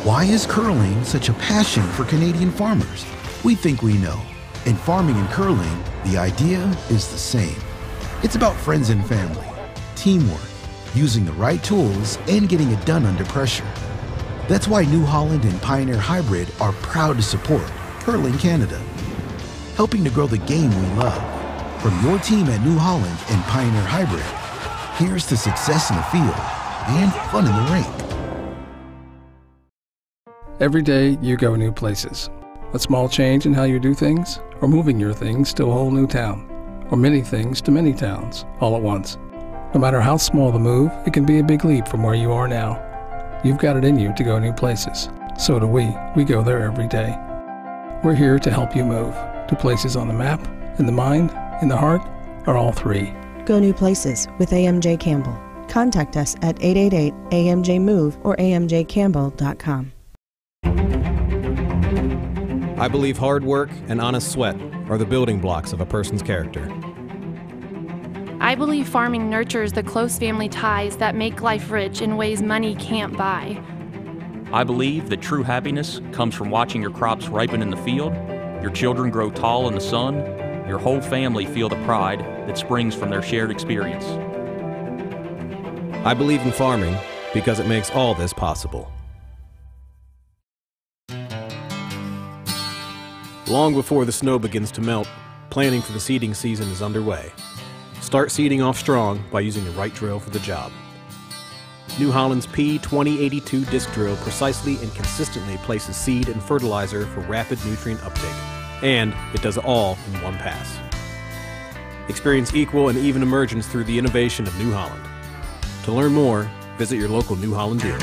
Why is curling such a passion for Canadian farmers? We think we know. In farming and curling, the idea is the same. It's about friends and family, teamwork, using the right tools, and getting it done under pressure. That's why New Holland and Pioneer Hybrid are proud to support Curling Canada, helping to grow the game we love. From your team at New Holland and Pioneer Hybrid, here's to success in the field and fun in the rink. Every day you go new places. A small change in how you do things, or moving your things to a whole new town, or many things to many towns all at once. No matter how small the move, it can be a big leap from where you are now. You've got it in you to go new places. So do we. We go there every day. We're here to help you move to places on the map, in the mind, in the heart, or all three. Go new places with AMJ Campbell. Contact us at 888-AMJ-MOVE or amjcampbell.com. I believe hard work and honest sweat are the building blocks of a person's character. I believe farming nurtures the close family ties that make life rich in ways money can't buy. I believe that true happiness comes from watching your crops ripen in the field, your children grow tall in the sun, your whole family feel the pride that springs from their shared experience. I believe in farming because it makes all this possible. Long before the snow begins to melt, planning for the seeding season is underway. Start seeding off strong by using the right drill for the job. New Holland's P2082 disc drill precisely and consistently places seed and fertilizer for rapid nutrient uptake, and it does it all in one pass. Experience equal and even emergence through the innovation of New Holland. To learn more, visit your local New Holland dealer.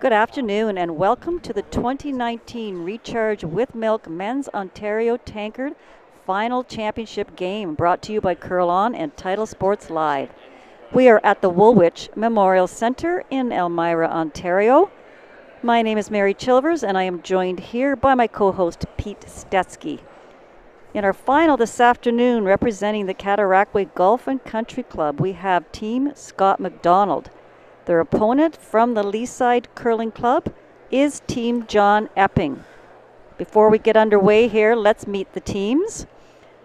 Good afternoon and welcome to the 2019 Recharge with Milk Men's Ontario Tankard Final Championship Game, brought to you by Curl On and Title Sports Live. We are at the Woolwich Memorial Centre in Elmira, Ontario. My name is Mary Chilvers and I am joined here by my co-host Pete Stetsky. In our final this afternoon, representing the Cataraqui Golf and Country Club, we have Team Scott McDonald. Their opponent from the Leaside Curling Club is Team John Epping. Before we get underway here, let's meet the teams.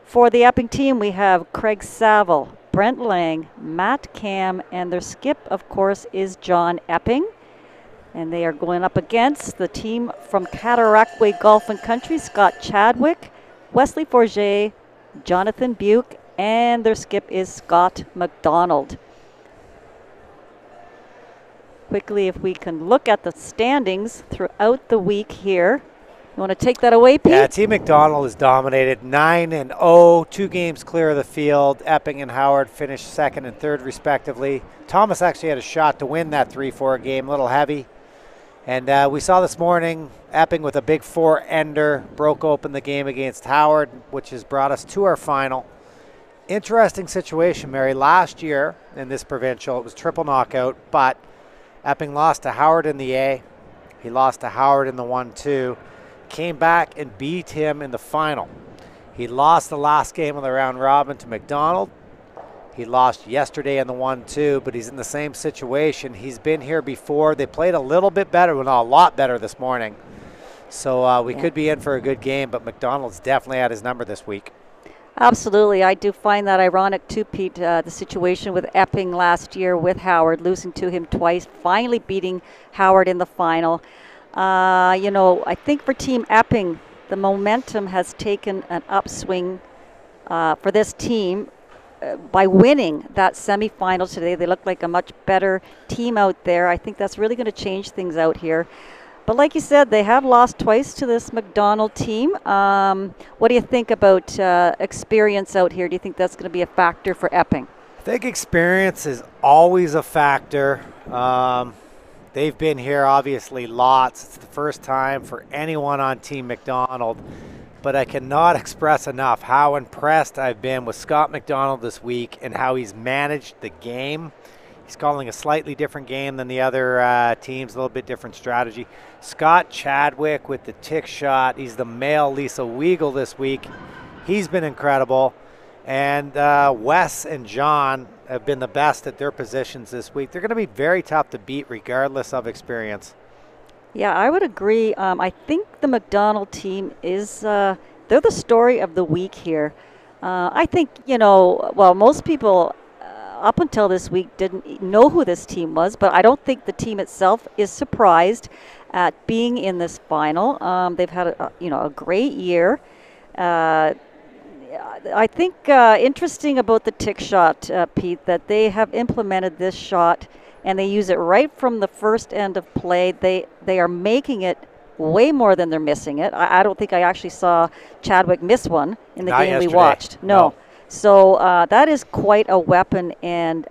For the Epping team, we have Craig Saville, Brent Lang, Matt Cam, and their skip, of course, is John Epping. And they are going up against the team from Cataraqui Golf and Country, Scott Chadwick, Wesley Forget, Jonathan Buke, and their skip is Scott McDonald. Quickly, if we can look at the standings throughout the week here. You want to take that away, Pete? Yeah, Team McDonald is dominated 9-0, 2 games clear of the field. Epping and Howard finished second and third, respectively. Thomas actually had a shot to win that 3-4 game, a little heavy. And we saw this morning Epping with a big 4-ender broke open the game against Howard, which has brought us to our final. Interesting situation, Mary. Last year in this provincial, it was triple knockout, but Epping lost to Howard in the A. He lost to Howard in the 1-2. Came back and beat him in the final. He lost the last game of the round robin to McDonald. He lost yesterday in the 1-2, but he's in the same situation. He's been here before. They played a little bit better, well, not a lot better this morning. So we could be in for a good game, but McDonald's definitely had his number this week. Absolutely. I do find that ironic too, Pete, the situation with Epping last year with Howard, losing to him twice, finally beating Howard in the final. You know, I think for Team Epping, the momentum has taken an upswing for this team by winning that semifinal today. They look like a much better team out there. I think that's really going to change things out here. But like you said, they have lost twice to this McDonald team. What do you think about experience out here? Do you think that's going to be a factor for Epping? I think experience is always a factor. They've been here obviously lots. It's the first time for anyone on Team McDonald, but I cannot express enough how impressed I've been with Scott McDonald this week and how he's managed the game. He's calling a slightly different game than the other teams, a little bit different strategy. Scott Chadwick with the tick shot. He's the male Lisa Weigel this week. He's been incredible. And Wes and John have been the best at their positions this week. They're going to be very tough to beat regardless of experience. Yeah, I would agree. I think the McDonald team is, they're the story of the week here. I think, most people up until this week didn't know who this team was, but I don't think the team itself is surprised at being in this final. They've had a great year. I think interesting about the tick shot, Pete, that they have implemented this shot and they use it right from the first end of play. They are making it way more than they're missing it. I don't think I actually saw Chadwick miss one in the game we watched. No. So that is quite a weapon. And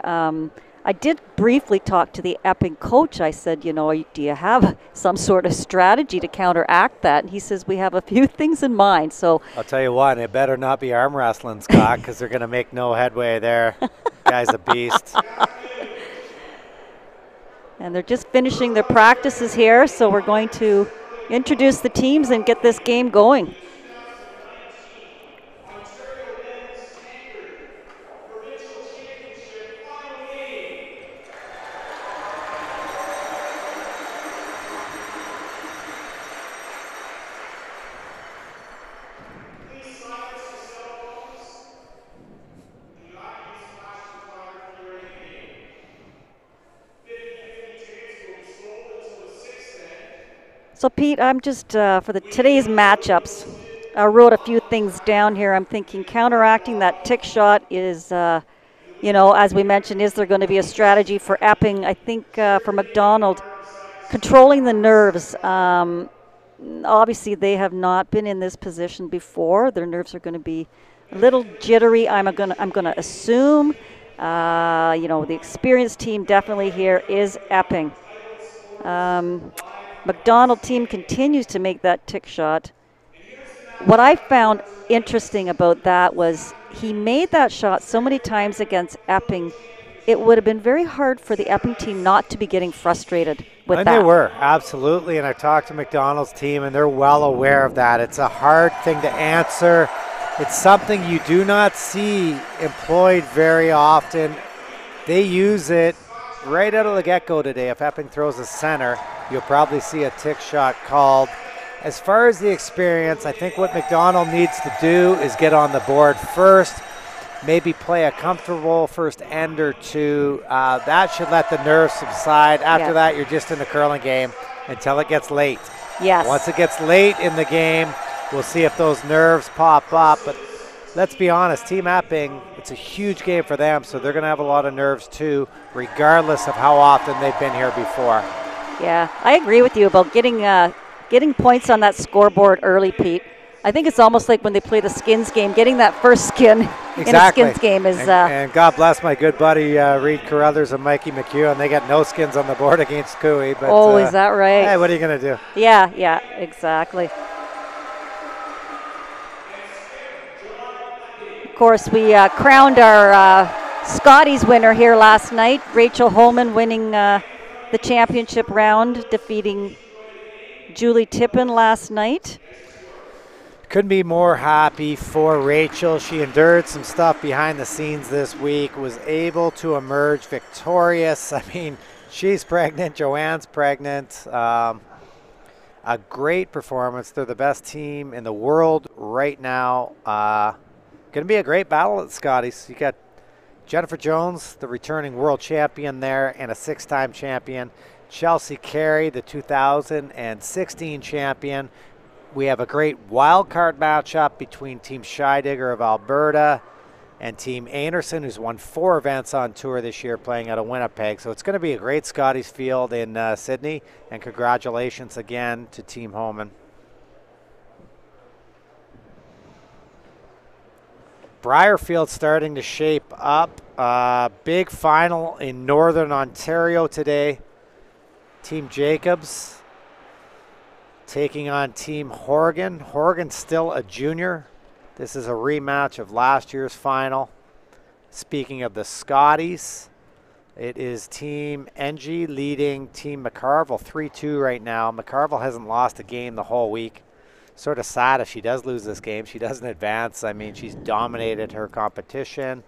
I did briefly talk to the Epping coach. I said, do you have some sort of strategy to counteract that? And he says, we have a few things in mind. So I'll tell you what, it better not be arm wrestling, Scott, because they're going to make no headway there. Guy's a beast. And they're just finishing their practices here, so we're going to introduce the teams and get this game going. So Pete, I'm just, for today's matchups, I wrote a few things down here. I'm thinking counteracting that tick shot is, as we mentioned, is there going to be a strategy for Epping? I think for McDonald, controlling the nerves. Obviously, they have not been in this position before. Their nerves are going to be a little jittery. I'm going to assume, the experienced team definitely here is Epping. McDonald team continues to make that tick shot. What I found interesting about that was he made that shot so many times against Epping. It would have been very hard for the Epping team not to be getting frustrated with that. And they were, absolutely. And I talked to McDonald's team, and they're well aware of that. It's a hard thing to answer. It's something you do not see employed very often. They use it right out of the get-go today. If Epping throws a center, you'll probably see a tick shot called. As far as the experience, I think what McDonald needs to do is get on the board first, maybe play a comfortable first end or two. That should let the nerves subside. After that, you're just in the curling game until it gets late. Yes. Once it gets late in the game, we'll see if those nerves pop up. But let's be honest, Team Epping, it's a huge game for them, so they're going to have a lot of nerves too, regardless of how often they've been here before. Yeah, I agree with you about getting points on that scoreboard early, Pete. I think it's almost like when they play the skins game, getting that first skin in a skins game is... And God bless my good buddy Reed Carruthers and Mikey McHugh, and they got no skins on the board against Cooey. But, is that right? Hey, what are you going to do? Yeah, exactly. Of course, we crowned our Scotties winner here last night. Rachel Holman winning the championship round, defeating Julie Tippin last night. Couldn't be more happy for Rachel. She endured some stuff behind the scenes this week, was able to emerge victorious. I mean, she's pregnant, Joanne's pregnant. A great performance. They're the best team in the world right now. Going to be a great battle at Scotties. You got Jennifer Jones, the returning world champion there, and a 6-time champion. Chelsea Carey, the 2016 champion. We have a great wild card matchup between Team Scheidegger of Alberta and Team Anderson, who's won 4 events on tour this year, playing out of Winnipeg. So it's going to be a great Scotties field in Sydney, and congratulations again to Team Homan. Briarfield starting to shape up. Big final in Northern Ontario today. Team Jacobs taking on Team Horgan. Horgan's still a junior. This is a rematch of last year's final. Speaking of the Scotties, it is Team NG leading Team McCarville 3-2 right now. McCarville hasn't lost a game the whole week. Sort of sad if she does lose this game. She doesn't advance. I mean, she's dominated her competition.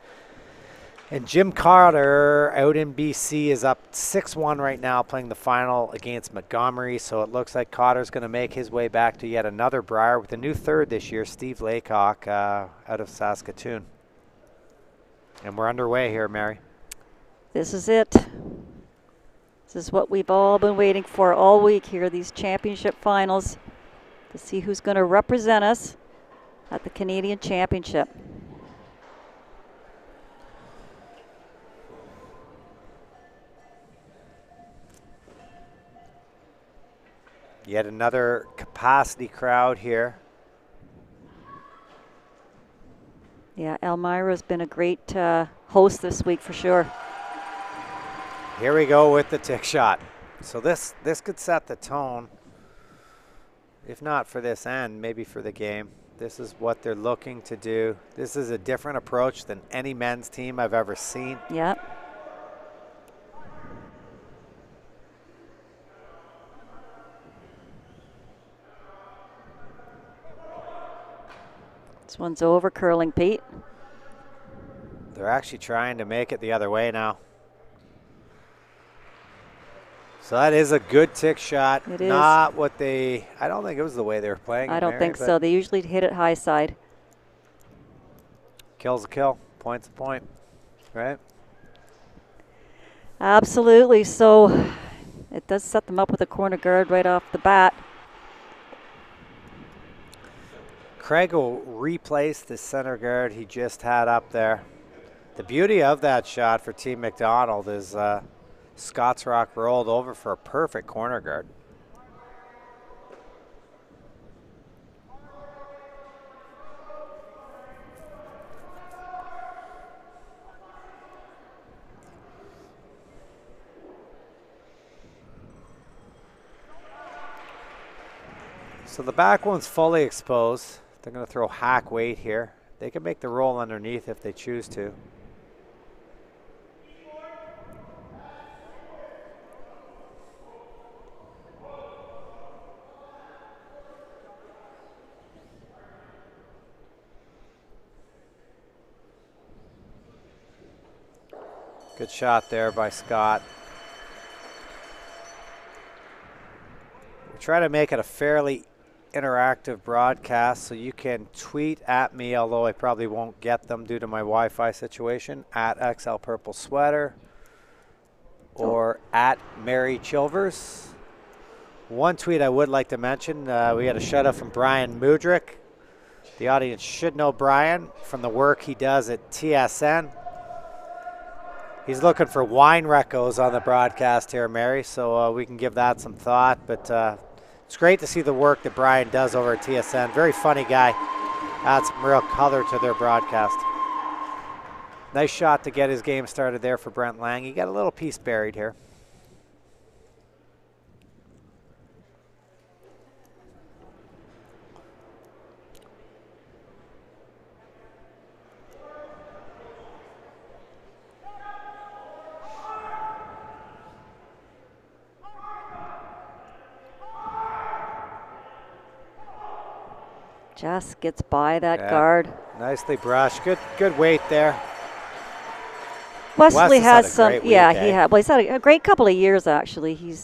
And Jim Carter out in BC is up 6-1 right now, playing the final against Montgomery. So it looks like Carter's going to make his way back to yet another Brier with a new third this year, Steve Laycock out of Saskatoon. And we're underway here, Mary. This is it. This is what we've all been waiting for all week here, these championship finals, to see who's going to represent us at the Canadian Championship. Yet another capacity crowd here. Yeah, Elmira's been a great host this week for sure. Here we go with the tick shot. So this could set the tone, if not for this end, maybe for the game. This is what they're looking to do. This is a different approach than any men's team I've ever seen. Yep. This one's over, curling Pete. They're actually trying to make it the other way now. So that is a good tick shot. It is. Not what they, I don't think it was the way they were playing. I don't think so. They usually hit it high side. Kill's a kill, point's a point, right? Absolutely. So it does set them up with a corner guard right off the bat. Craig will replace the center guard he just had up there. The beauty of that shot for Team McDonald is Scott's Rock rolled over for a perfect corner guard. So the back one's fully exposed. They're going to throw hack weight here. They can make the roll underneath if they choose to. Good shot there by Scott. We try to make it a fairly interactive broadcast, so you can tweet at me, although I probably won't get them due to my Wi-Fi situation, at XL Purple Sweater or at Mary Chilvers. One tweet I would like to mention, we had a shout out from Brian Mudrick. The audience should know Brian from the work he does at TSN. He's looking for wine recos on the broadcast here, Mary, so we can give that some thought. But it's great to see the work that Brian does over at TSN. Very funny guy. Adds some real color to their broadcast. Nice shot to get his game started there for Brent Lang. He got a little piece buried here. Just gets by that guard. Nicely brushed. Good weight there. Wesley has some, week, he had. Well, he's had a great couple of years actually. He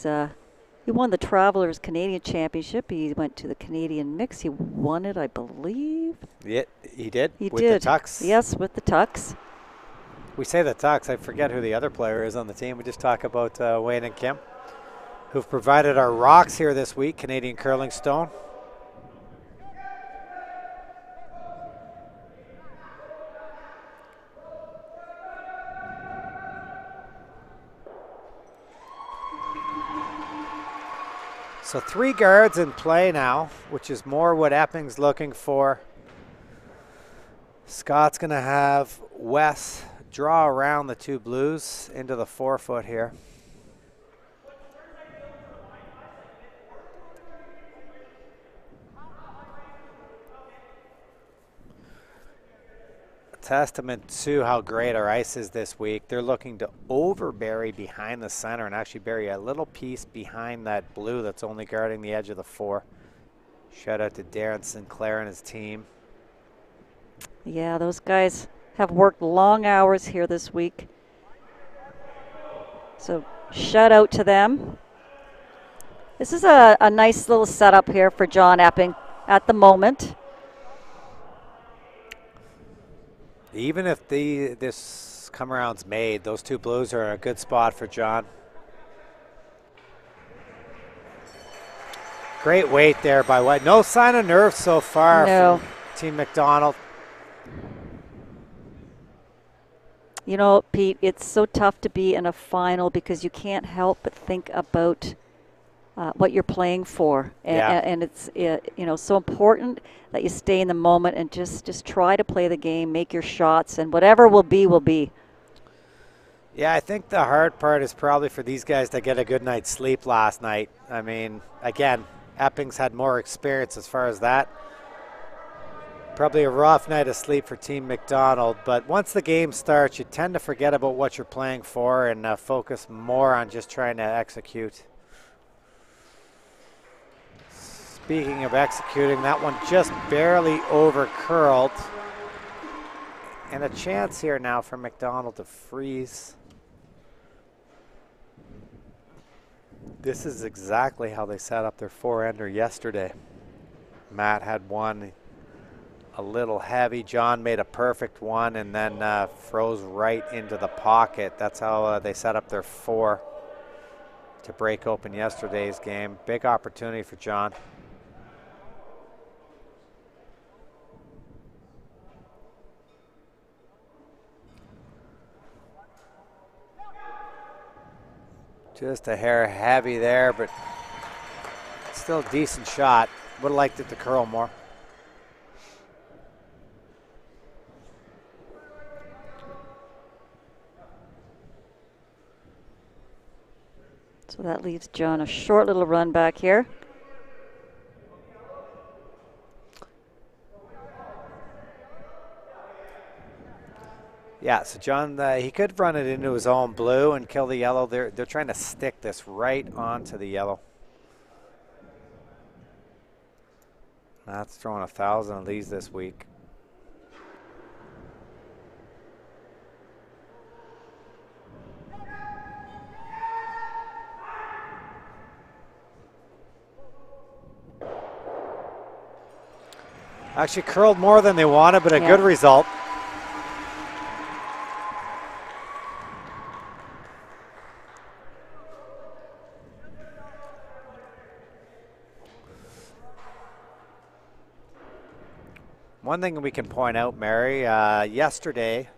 won the Travelers Canadian Championship. He went to the Canadian Mix. He won it, I believe. Yeah, he did. He with did. the Tucks. Yes, with the Tucks. We say the Tucks. I forget who the other player is on the team. We just talk about Wayne and Kim, who've provided our rocks here this week. Canadian Curling Stone. So 3 guards in play now, which is more what Epping's looking for. Scott's going to have Wes draw around the 2 blues into the 4-foot here. testament to how great our ice is this week. They're looking to overbury behind the center and actually bury a little piece behind that blue that's only guarding the edge of the 4. Shout out to Darren Sinclair and his team. Yeah, those guys have worked long hours here this week. So shout out to them. This is a nice little setup here for John Epping at the moment. Even if this come around's made, those 2 blues are in a good spot for John. Great weight there by White. No sign of nerve so far from Team McDonald. You know, Pete, it's so tough to be in a final because you can't help but think about what you're playing for. And it's so important that you stay in the moment and just try to play the game, make your shots, and whatever will be, will be. Yeah, I think the hard part is probably for these guys to get a good night's sleep last night. I mean, again, Epping's had more experience as far as that. Probably a rough night of sleep for Team McDonald, but once the game starts, you tend to forget about what you're playing for and focus more on just trying to execute. Speaking of executing, that one just barely over curled. And a chance here now for McDonald to freeze. This is exactly how they set up their 4-ender yesterday. Matt had one a little heavy. John made a perfect one and then froze right into the pocket. That's how they set up their 4 to break open yesterday's game. Big opportunity for John. Just a hair heavy there, but still a decent shot. Would have liked it to curl more. So that leaves John a short little run back here. Yeah, so John, he could run it into his own blue and kill the yellow. They're trying to stick this right onto the yellow. That's throwing 1,000 of these this week. Actually curled more than they wanted, but a good result. One thing we can point out, Mary, yesterday,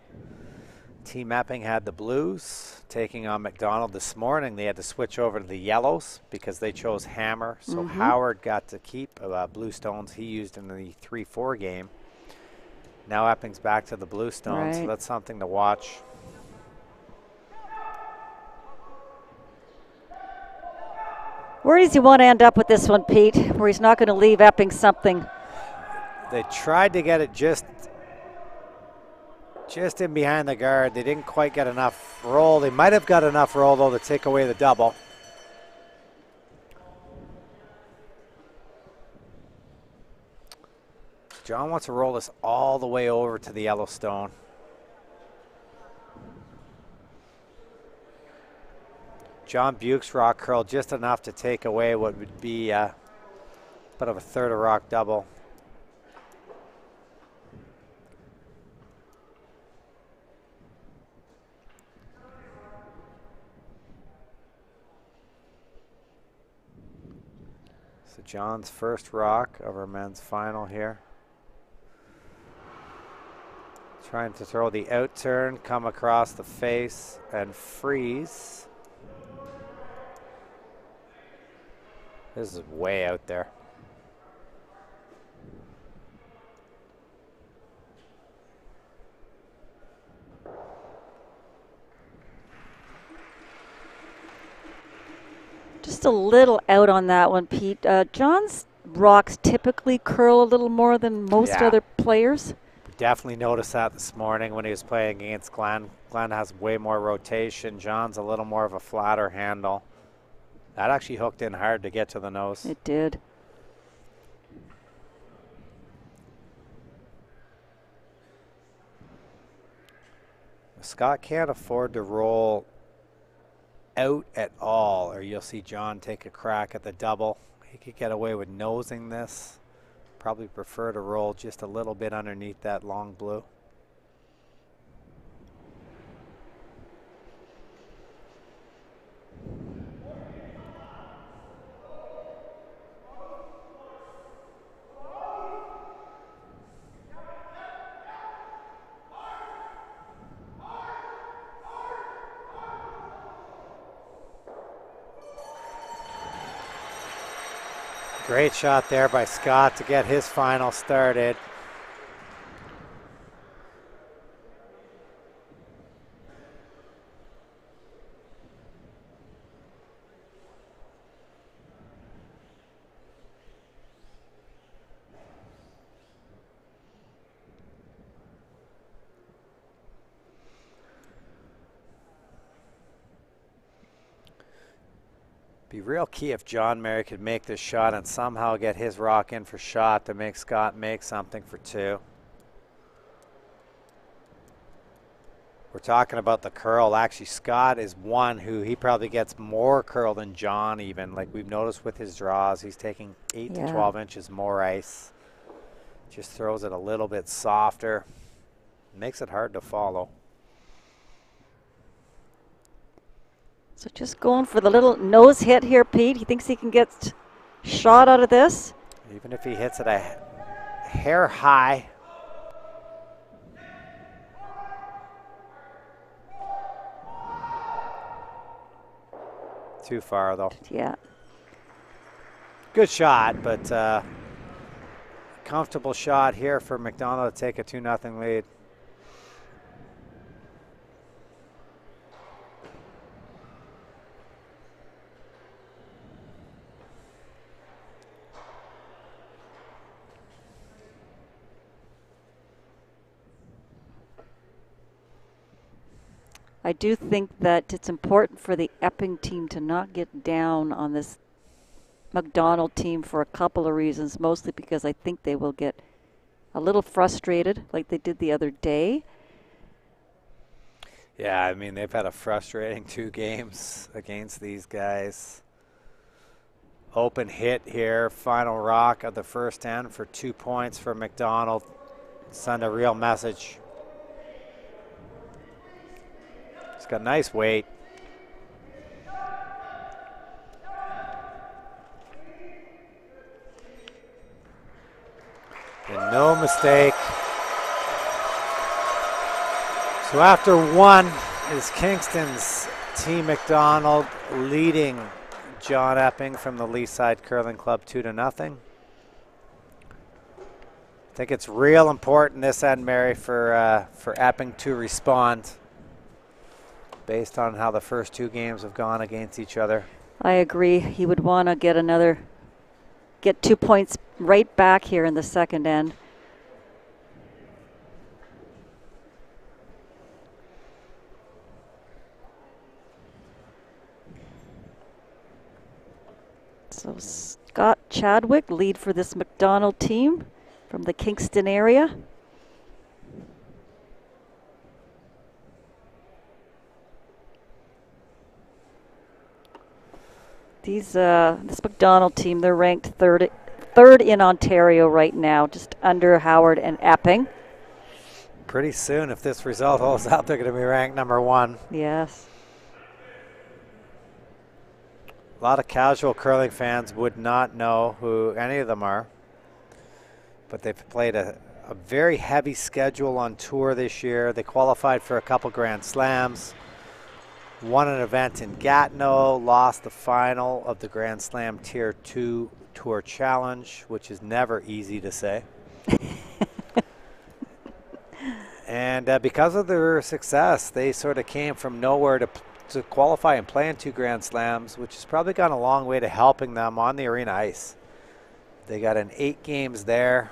Team Epping had the blues taking on McDonald. This morning they had to switch over to the yellows because they chose hammer. So Howard got to keep blue stones he used in the 3-4 game. Now Epping's back to the blue stones, so that's something to watch. Where does he want to end up with this one, Pete, where he's not going to leave Epping something? They tried to get it just in behind the guard. They didn't quite get enough roll. They might have got enough roll, though, to take away the double. John wants to roll this all the way over to the Yellowstone. John Buke's rock curl just enough to take away what would be a bit of a third of rock double. So John's first rock of our men's final here. Trying to throw the out turn, come across the face, and freeze. This is way out there. Just a little out on that one, Pete. John's rocks typically curl a little more than most other players. definitely noticed that this morning when he was playing against Glenn. Glenn has way more rotation. John's a little more of a flatter handle. That actually hooked in hard to get to the nose. It did. Scott can't afford to roll out at all, or you'll see John take a crack at the double. He could get away with nosing this. Probably prefer to roll just a little bit underneath that long blue. Great shot there by Scott to get his final started. Be real key if John Mary could make this shot and somehow get his rock in for shot to make Scott make something for two. We're talking about the curl. Actually, Scott is one who he probably gets more curl than John even. Like we've noticed with his draws, he's taking 8 to 12 inches more ice. Just throws it a little bit softer. Makes it hard to follow. So just going for the little nose hit here, Pete. He thinks he can get shot out of this. Even if he hits it a hair high. Too far though. Yeah. Good shot, but comfortable shot here for McDonald to take a 2-0 lead. I do think that it's important for the Epping team to not get down on this McDonald team for a couple of reasons, mostly because I think they will get a little frustrated like they did the other day. Yeah, I mean, they've had a frustrating 2 games against these guys. Open hit here, final rock of the first end for 2 points for McDonald. Send a real message. He's got nice weight. And no mistake. So after 1 is Kingston's T. McDonald leading John Epping from the Leaside Curling Club 2-0. I think it's real important this end, Mary, for Epping to respond based on how the first 2 games have gone against each other. I agree. He would want to get 2 points right back here in the second end. So Scott Chadwick, lead for this McDonald team from the Kingston area. This McDonald team, they're ranked third in Ontario right now, just under Howard and Epping. Pretty soon, if this result holds out, they're going to be ranked number 1. Yes. A lot of casual curling fans would not know who any of them are, but they've played a very heavy schedule on tour this year. They qualified for a couple Grand Slams, won an event in Gatineau, lost the final of the Grand Slam Tier 2 Tour Challenge, which is never easy to say. And because of their success, they sort of came from nowhere to qualify and play in 2 Grand Slams, which has probably gone a long way to helping them on the arena ice. They got an 8 games there.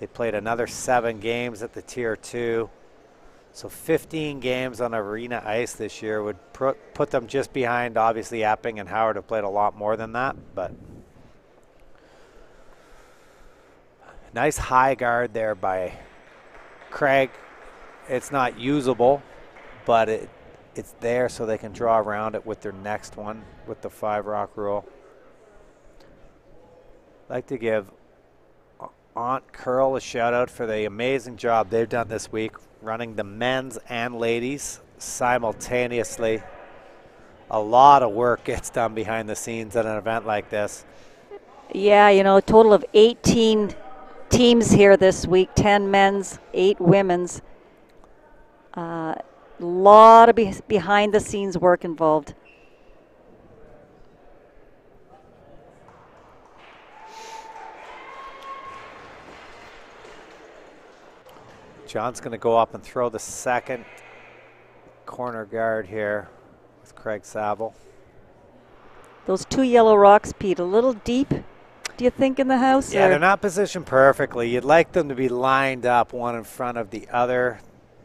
They played another 7 games at the Tier 2. So 15 games on arena ice this year would put them just behind, obviously, Epping and Howard have played a lot more than that. But nice high guard there by Craig. It's not usable, but it's there so they can draw around it with their next one with the 5-rock rule. I'd like to give Aunt Curl a shout out for the amazing job they've done this week, running the men's and ladies simultaneously. A lot of work gets done behind the scenes at an event like this. Yeah, you know, a total of 18 teams here this week, 10 men's, 8 women's. Lot of behind the scenes work involved. John's going to go up and throw the second corner guard here with Craig Saville. Those 2 yellow rocks, Pete, a little deep, do you think, in the house? Yeah, or? they're not positioned perfectly. You'd like them to be lined up one in front of the other.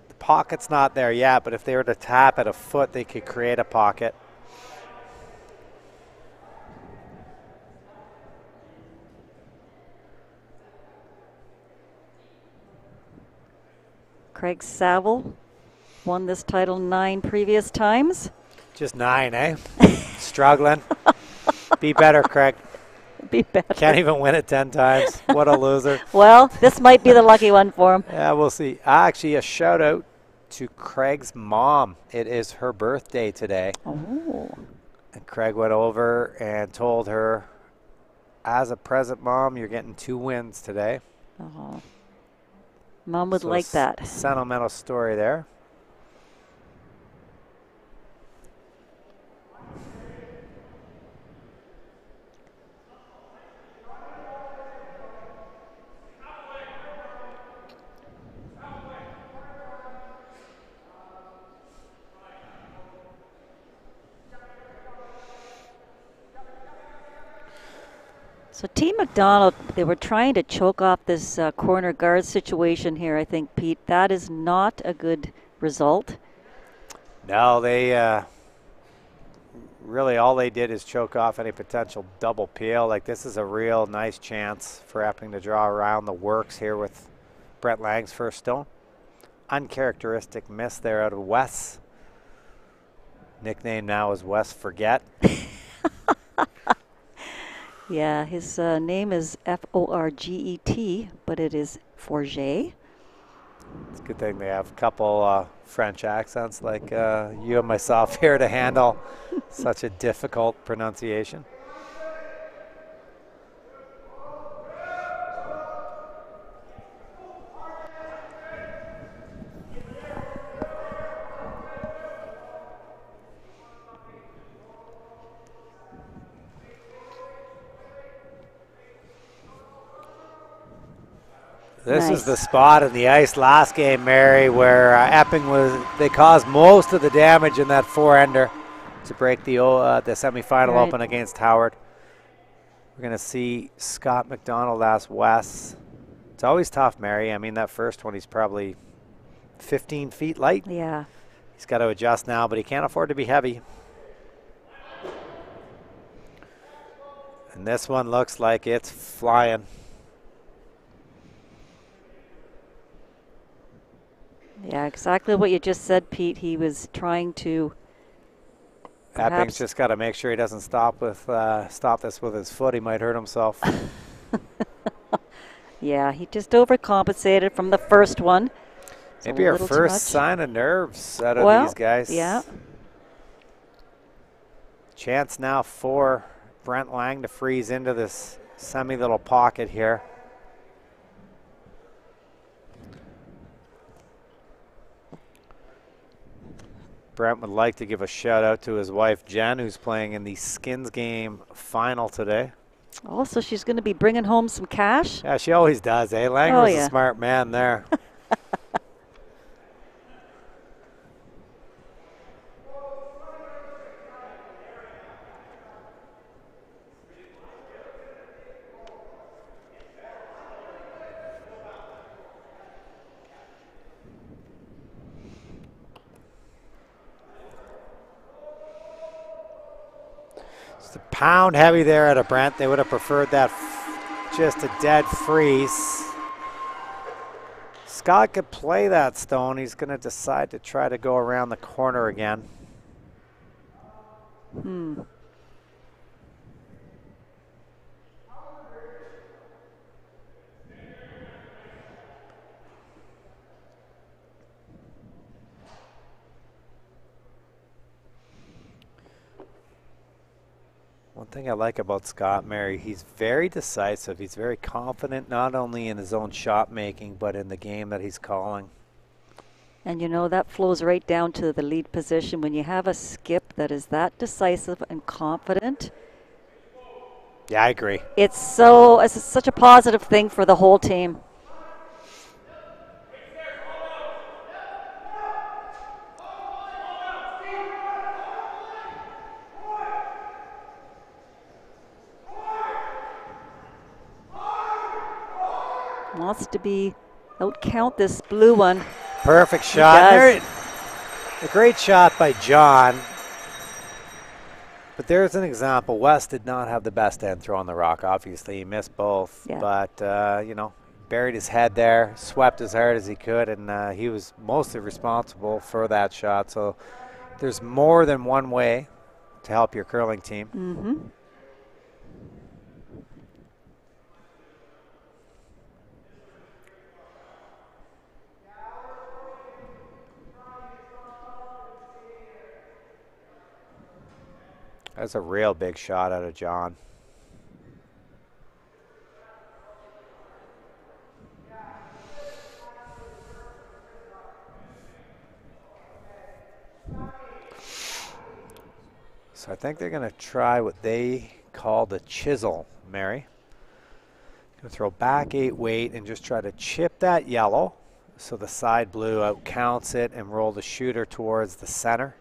The pocket's not there yet, but if they were to tap at a foot, they could create a pocket. Craig Saville won this title 9 previous times. Just 9, eh? Struggling. Be better, Craig. Be better. Can't even win it 10 times. What a loser. Well, this might be the lucky one for him. Yeah, we'll see. Actually, a shout out to Craig's mom. It is her birthday today. Oh. And Craig went over and told her, as a present, Mom, you're getting 2 wins today. Oh. Mom would So like that. Sentimental story there. So Team McDonald, they were trying to choke off this corner guard situation here, I think, Pete. That is not a good result. No, they really all they did is choke off any potential double peel. Like, this is a real nice chance for Epping to draw around the works here with Brent Lang's first stone. Uncharacteristic miss there out of Wes. Nickname now is Wes Forget. Yeah, his name is Forget, but it is Forget. It's a good thing they have a couple French accents like you and myself here to handle such a difficult pronunciation. This is the spot in the ice last game, Mary, where Epping they caused most of the damage in that 4-ender to break the semifinal open against Howard. We're going to see Scott McDonald ask Wes. It's always tough, Mary. I mean, that first one, he's probably 15 feet light. Yeah. He's got to adjust now, but he can't afford to be heavy. And this one looks like it's flying. Yeah, exactly what you just said, Pete. He was trying to. Epping's just got to make sure he doesn't stop this with his foot. He might hurt himself. Yeah, he just overcompensated from the first one. Maybe our first sign of nerves out of these guys. Yeah. Chance now for Brent Lang to freeze into this semi-little pocket here. Brent would like to give a shout out to his wife Jen, who's playing in the Skins game final today. Also, she's going to be bringing home some cash. Yeah, she always does, eh? Langer's a smart man there. Just a pound heavy there out of Brent. They would have preferred that just a dead freeze. Scott could play that stone. He's going to decide to try to go around the corner again. One thing I like about Scott, Mary, he's very decisive. He's very confident, not only in his own shot making, but in the game that he's calling. And you know, that flows right down to the lead position. When you have a skip that is that decisive and confident. Yeah, I agree. It's such a positive thing for the whole team. Wants to out-count this blue one. Perfect shot. A great shot by John. But there's an example. West did not have the best end throw on the rock. Obviously, he missed both. Yeah. But, you know, buried his head there, swept as hard as he could, and he was mostly responsible for that shot. So there's more than one way to help your curling team. Mm-hmm. That's a real big shot out of John. So I think they're going to try what they call the chisel, Mary. Going to throw back 8 weight and just try to chip that yellow so the side blue out counts it and roll the shooter towards the center.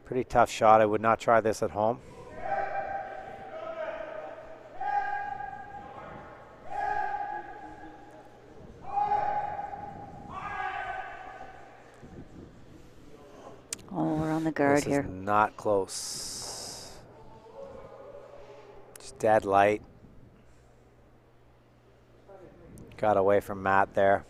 Pretty tough shot. I would not try this at home. Oh, we're on the guard here. This is not close. Just dead light. Got away from Matt there.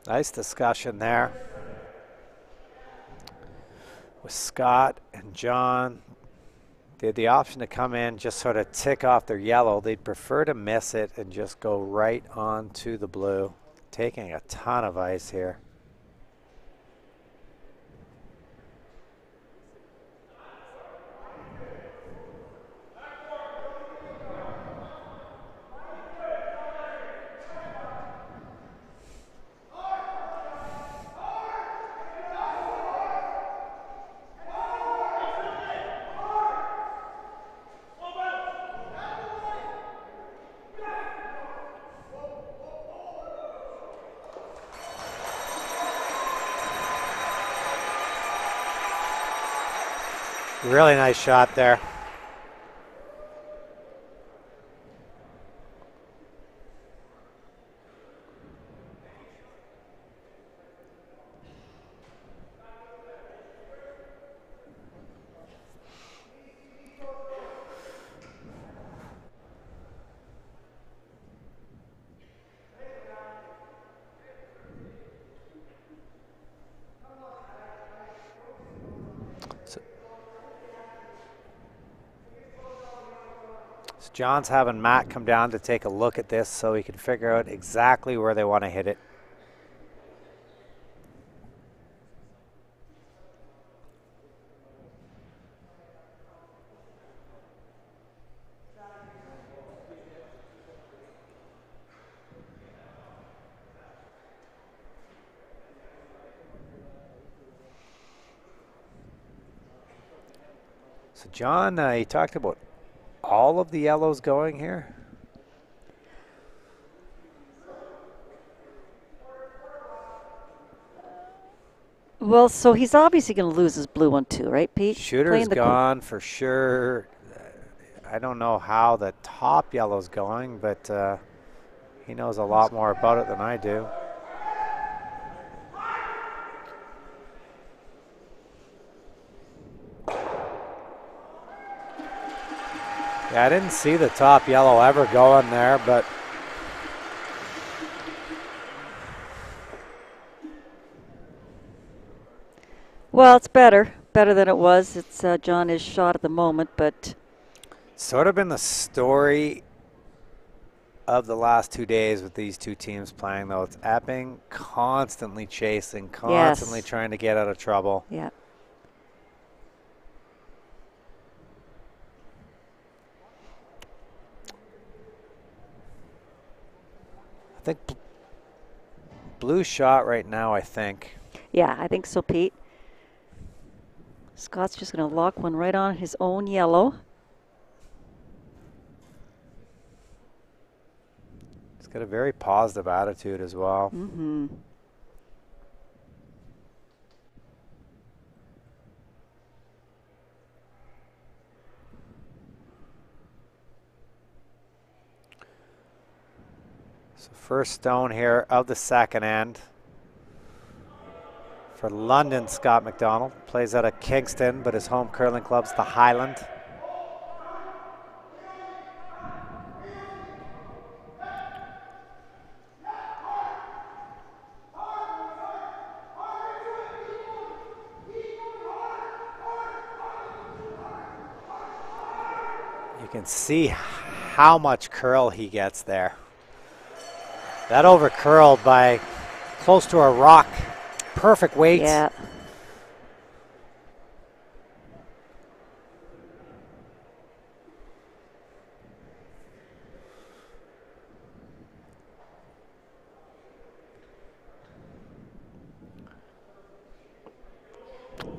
Nice discussion there with Scott and John. They had the option to come in, just sort of tick off their yellow. They'd prefer to miss it and just go right on to the blue. Taking a ton of ice here. Really nice shot there. John's having Matt come down to take a look at this so he can figure out exactly where they want to hit it. So John, he talked about all of the yellows going here? Well, so he's obviously going to lose his blue one too, right, Pete? Shooter's gone for sure. I don't know how the top yellow's going, but he knows a lot more about it than I do. Yeah, I didn't see the top yellow ever going there, but well, it's better than it was. It's John is shot at the moment, but sort of been the story of the last 2 days with these two teams playing, though. It's Epping constantly chasing, constantly trying to get out of trouble. Yeah. I think blue shot right now, I think. Yeah, I think so, Pete. Scott's just going to lock one right on his own yellow. He's got a very positive attitude as well. Mm-hmm. So first stone here of the second end for London. Scott McDonald plays out of Kingston, but his home curling club's the Highland. You can see how much curl he gets there. That over curled by close to a rock. Perfect weight. Yeah.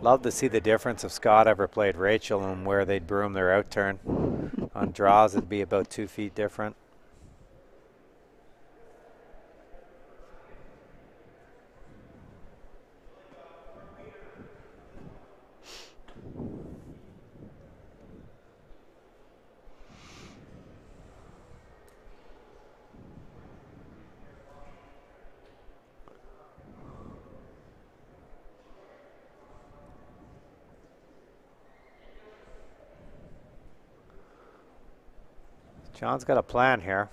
Love to see the difference if Scott ever played Rachel and where they'd broom their out turn. On draws, it'd be about 2 feet different. John's got a plan here.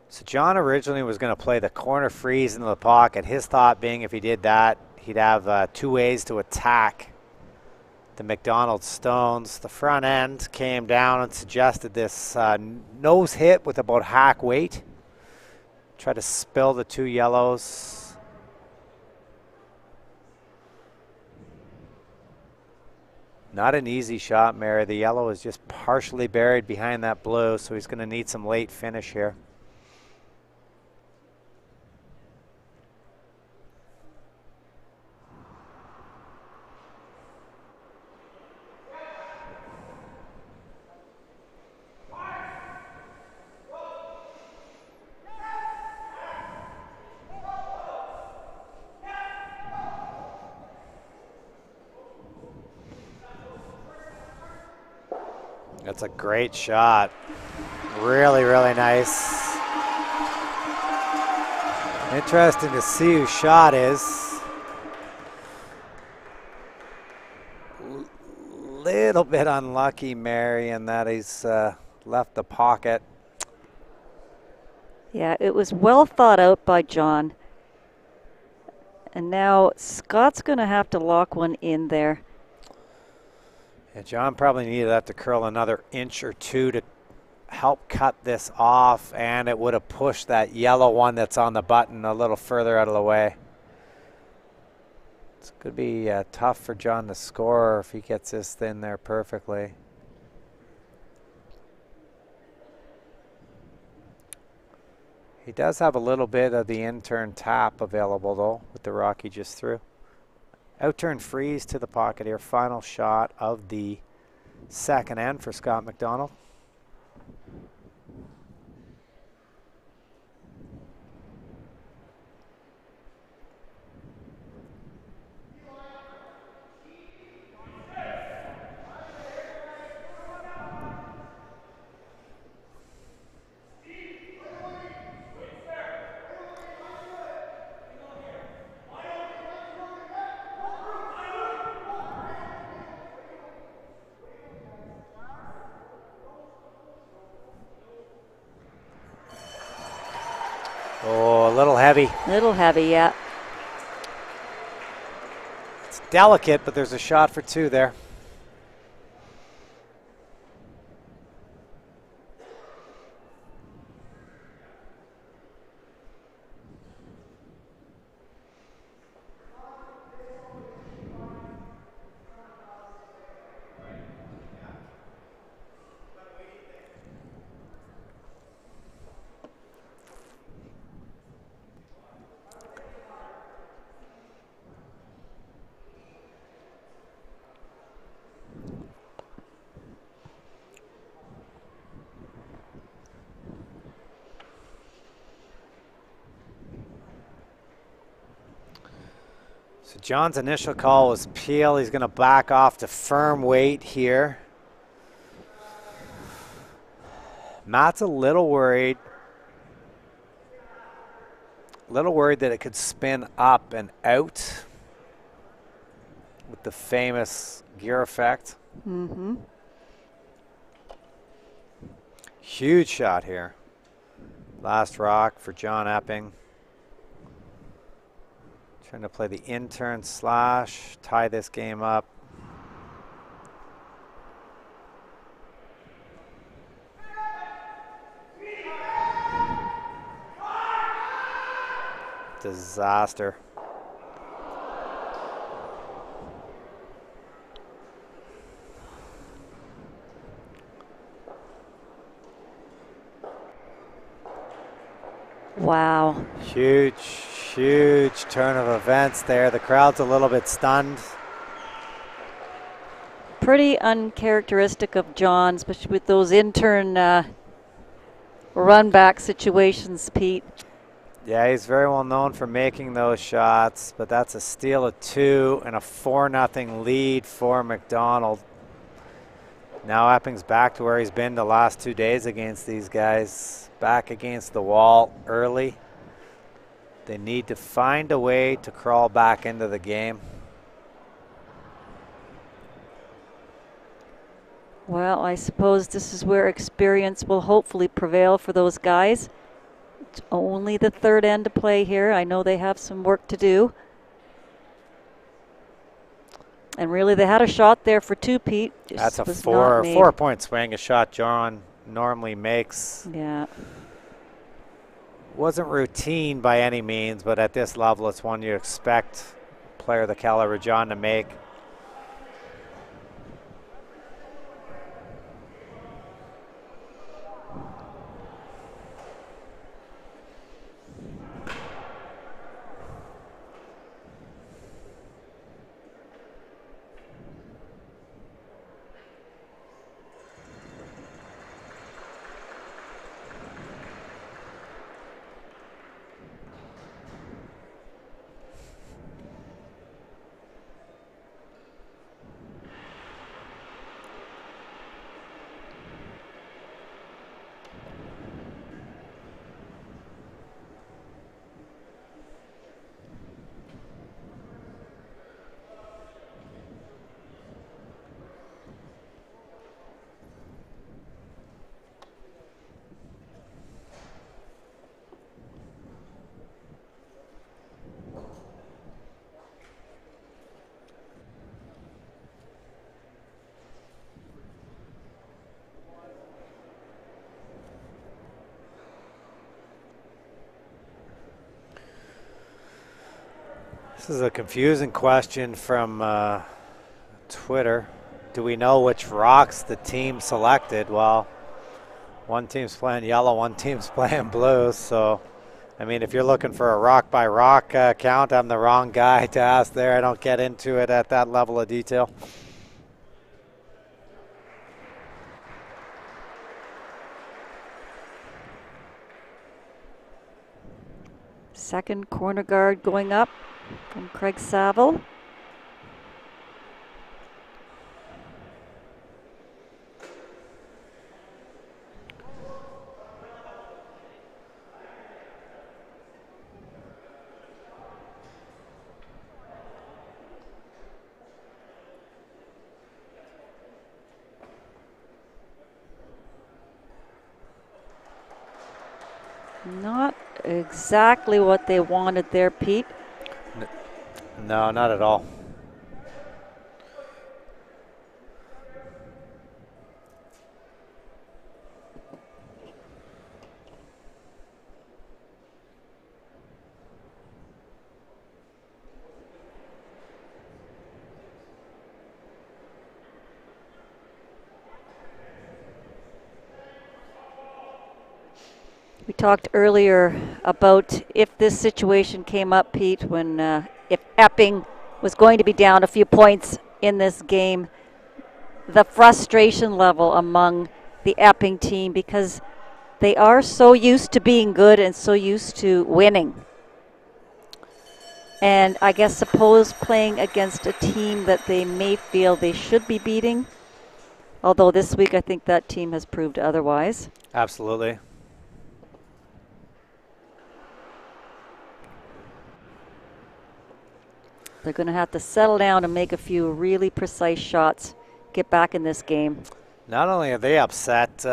So John originally was going to play the corner freeze into the pocket. His thought being if he did that, he'd have 2 ways to attack the McDonald stones. The front end came down and suggested this nose hit with about hack weight. Try to spill the 2 yellows. Not an easy shot, Mary. The yellow is just partially buried behind that blue, so he's going to need some late finish here. That's a great shot. Really, really nice. Interesting to see whose shot is. Little bit unlucky, Mary, in that he's left the pocket. Yeah, it was well thought out by John. And now Scott's going to have to lock one in there. Yeah, John probably needed that to curl another inch or two to help cut this off, and it would have pushed that yellow one that's on the button a little further out of the way. It's going to be tough for John to score if he gets this in there perfectly. He does have a little bit of the in-turn tap available, though, with the rock he just threw. Out-turn freeze to the pocket here. Final shot of the second end for Scott McDonald. Oh, a little heavy. Little heavy, yeah. It's delicate, but there's a shot for two there. So John's initial call was peel. He's going to back off to firm weight here. Matt's a little worried. That it could spin up and out with the famous gear effect. Mm-hmm. Huge shot here. Last rock for John Epping. Trying to play the in-turn slash, tie this game up. Disaster. Wow. Huge turn of events there. The crowd's a little bit stunned. Pretty uncharacteristic of John, especially with those in-turn run-back situations, Pete. Yeah, he's very well known for making those shots, but that's a steal of two and a 4-0 lead for McDonald. Now Epping's back to where he's been the last 2 days against these guys. Back against the wall early. They need to find a way to crawl back into the game. Well, I suppose this is where experience will hopefully prevail for those guys. It's only the third end to play here. I know they have some work to do. And really, they had a shot there for two, Pete. That's a 4-point swing, a shot John normally makes. Yeah. Wasn't routine by any means, but at this level, it's one you expect a player the caliber of John to make. This is a confusing question from Twitter. Do we know which rocks the team selected? Well, one team's playing yellow, one team's playing blue. So, I mean, if you're looking for a rock by rock count, I'm the wrong guy to ask there. I don't get into it at that level of detail. Second corner guard going up from Craig Saville. Not exactly what they wanted there, Pete. No, not at all. We talked earlier about if this situation came up, Pete, when if Epping was going to be down a few points in this game, the frustration level among the Epping team, because they are so used to being good and so used to winning. And I guess suppose playing against a team that they may feel they should be beating, although this week I think that team has proved otherwise. Absolutely. They're going to have to settle down and make a few really precise shots, get back in this game. Not only are they upset,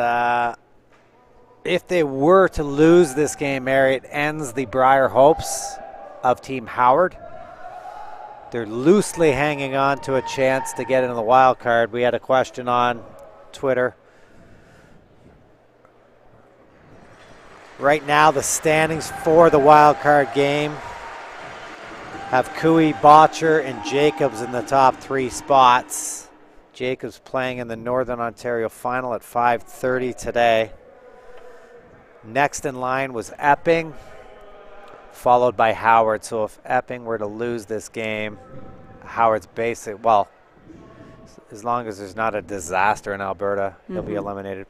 if they were to lose this game, Mary, it ends the Briar hopes of Team Howard. They're loosely hanging on to a chance to get into the wild card. We had a question on Twitter. Right now, the standings for the wild card game have Cooey, Botcher, and Jacobs in the top 3 spots. Jacobs playing in the Northern Ontario final at 5:30 today. Next in line was Epping, followed by Howard. So if Epping were to lose this game, Howard's basic, well, as long as there's not a disaster in Alberta, he'll be eliminated.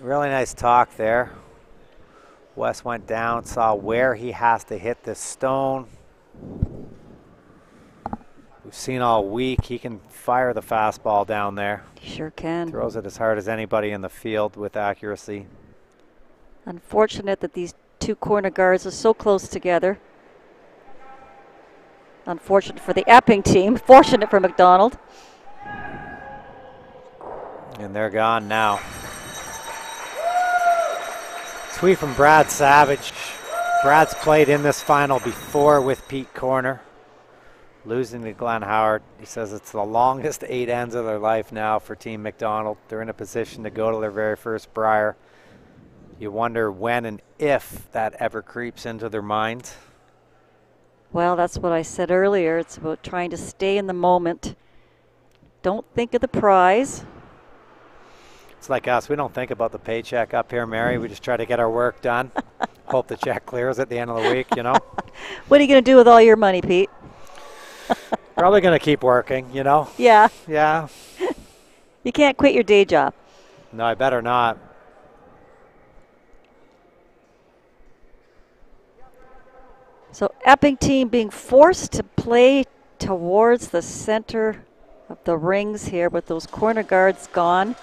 Really nice talk there. Wes went down, saw where he has to hit this stone. We've seen all week he can fire the fastball down there. He sure can. Throws it as hard as anybody in the field with accuracy. Unfortunate that these two corner guards are so close together. Unfortunate for the Epping team, fortunate for McDonald. And they're gone now. Tweet from Brad Savage. Brad's played in this final before with Pete Corner, losing to Glenn Howard. He says it's the longest 8 ends of their life now for Team McDonald. They're in a position to go to their very first Briar. You wonder when and if that ever creeps into their mind. Well, that's what I said earlier. It's about trying to stay in the moment. Don't think of the prize. It's like us. We don't think about the paycheck up here, Mary. We just try to get our work done. Hope the check clears at the end of the week, you know. What are you going to do with all your money, Pete? Probably going to keep working, you know. Yeah. Yeah. You can't quit your day job. No, I better not. So Epping team being forced to play towards the center of the rings here with those corner guards gone.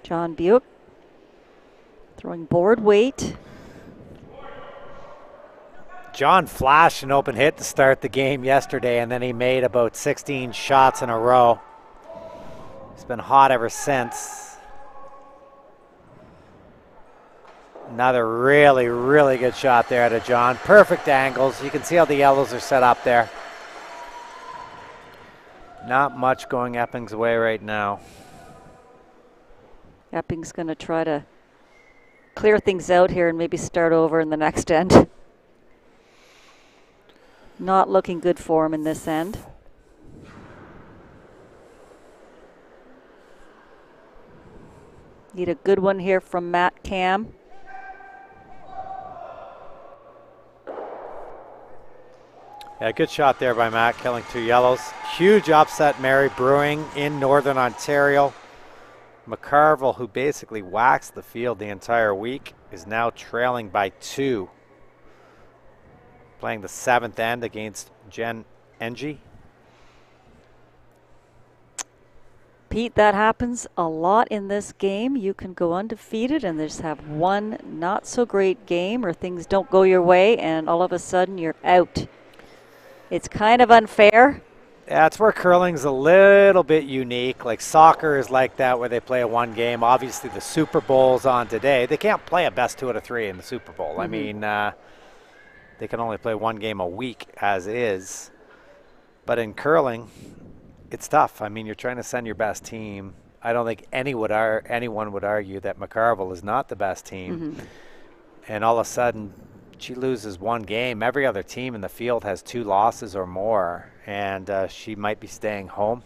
John Buick throwing board weight. John flashed an open hit to start the game yesterday, and then he made about 16 shots in a row. He's been hot ever since. Another really, really good shot there to John. Perfect angles. You can see how the yellows are set up there. Not much going Epping's way right now. Epping's going to try to clear things out here and maybe start over in the next end. Not looking good for him in this end. Need a good one here from Matt Cam. Yeah, good shot there by Matt, killing 2 yellows. Huge upset, Mary, brewing in Northern Ontario. McCarville, who basically waxed the field the entire week, is now trailing by 2. Playing the 7th end against Jen Engie. Pete, that happens a lot in this game. You can go undefeated and just have one not so great game, or things don't go your way and all of a sudden you're out. It's kind of unfair. Yeah, it's where curling's a little bit unique. Like soccer is like that, where they play a 1 game. Obviously the Super Bowl's on today. They can't play a best 2 out of 3 in the Super Bowl. I mean, they can only play 1 game a week as is. But in curling, it's tough. I mean, you're trying to send your best team. I don't think anyone would argue that McCarville is not the best team. And all of a sudden, she loses 1 game. Every other team in the field has 2 losses or more, and she might be staying home.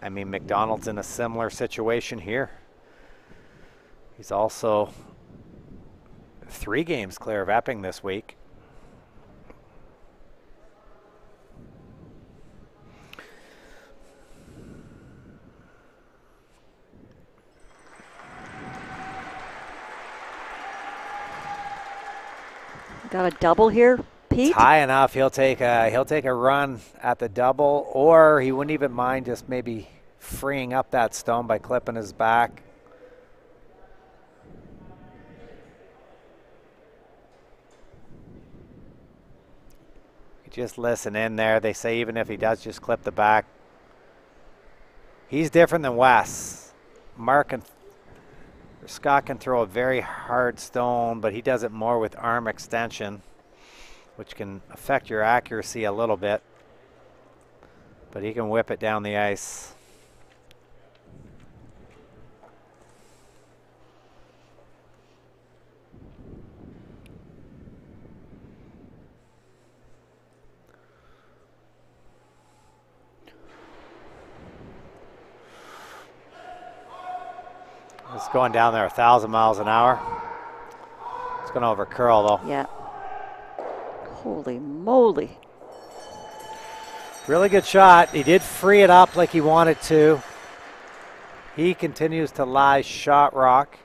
I mean, McDonald's in a similar situation here. He's also 3 games clear of Epping this week. Got a double here, Pete? It's high enough. He'll take a run at the double, or he wouldn't even mind just maybe freeing up that stone by clipping his back. Just listen in there. They say even if he does just clip the back, he's different than Wes. Scott can throw a very hard stone, but he does it more with arm extension, which can affect your accuracy a little bit. But he can whip it down the ice. It's going down there 1,000 miles an hour. It's going to over curl though. Yeah. Holy moly. Really good shot. He did free it up like he wanted to. He continues to lie shot rock.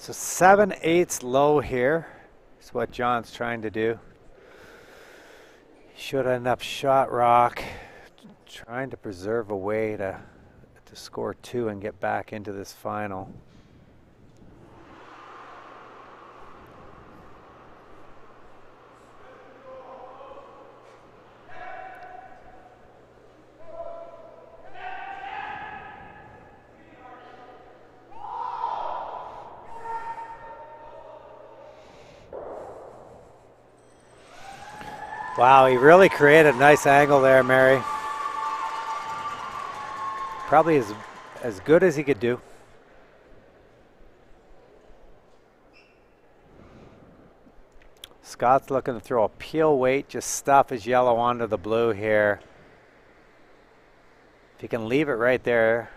So 7/8 low here. It's what John's trying to do. Should end up shot rock, trying to preserve a way to score 2 and get back into this final. Wow, he really created a nice angle there, Mary. Probably as good as he could do. Scott's looking to throw a peel weight, just stuff his yellow onto the blue here. If he can leave it right there,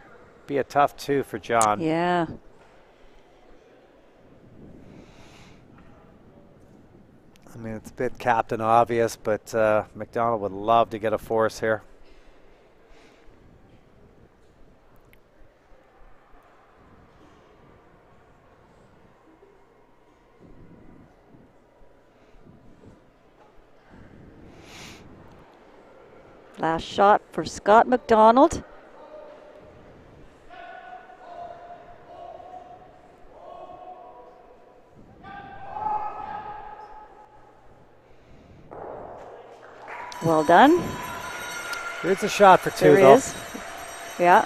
be a tough 2 for John. Yeah. I mean, it's a bit captain obvious, but McDonald would love to get a force here. Last shot for Scott McDonald. Well done. Here's a shot for 2, there though. Is. Yeah.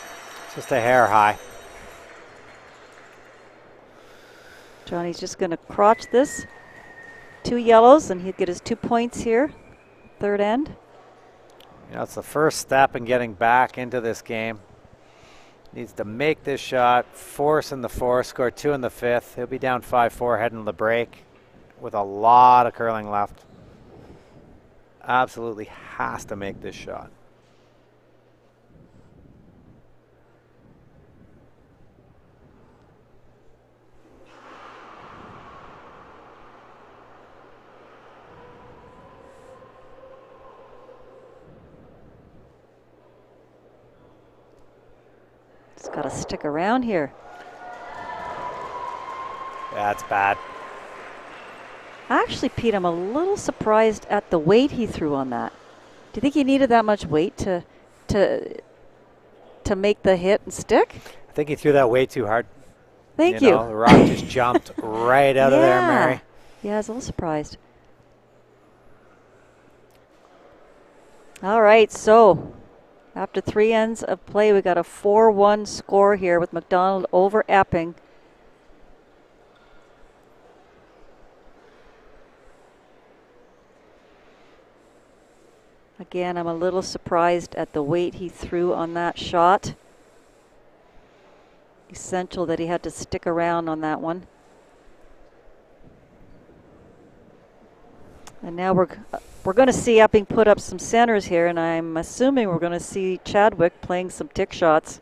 Just a hair high. Johnny's just going to crotch this. 2 yellows, and he'll get his 2 points here. Third end. You know, it's the first step in getting back into this game. Needs to make this shot, force in the 4th, score 2 in the 5th. He'll be down 5-4 heading to the break with a lot of curling left. Absolutely has to make this shot. It's got to stick around here. That's bad. Actually, Pete, I'm a little surprised at the weight he threw on that. Do you think he needed that much weight to make the hit and stick? I think he threw that way too hard. Thank you. The rock just jumped right out of there, Mary. Yeah, I was a little surprised. All right, so after 3 ends of play, we got a 4-1 score here with McDonald over Epping. Again, I'm a little surprised at the weight he threw on that shot. Essential that he had to stick around on that one. And now we're going to see Epping put up some centers here, and I'm assuming we're going to see Chadwick playing some tick shots.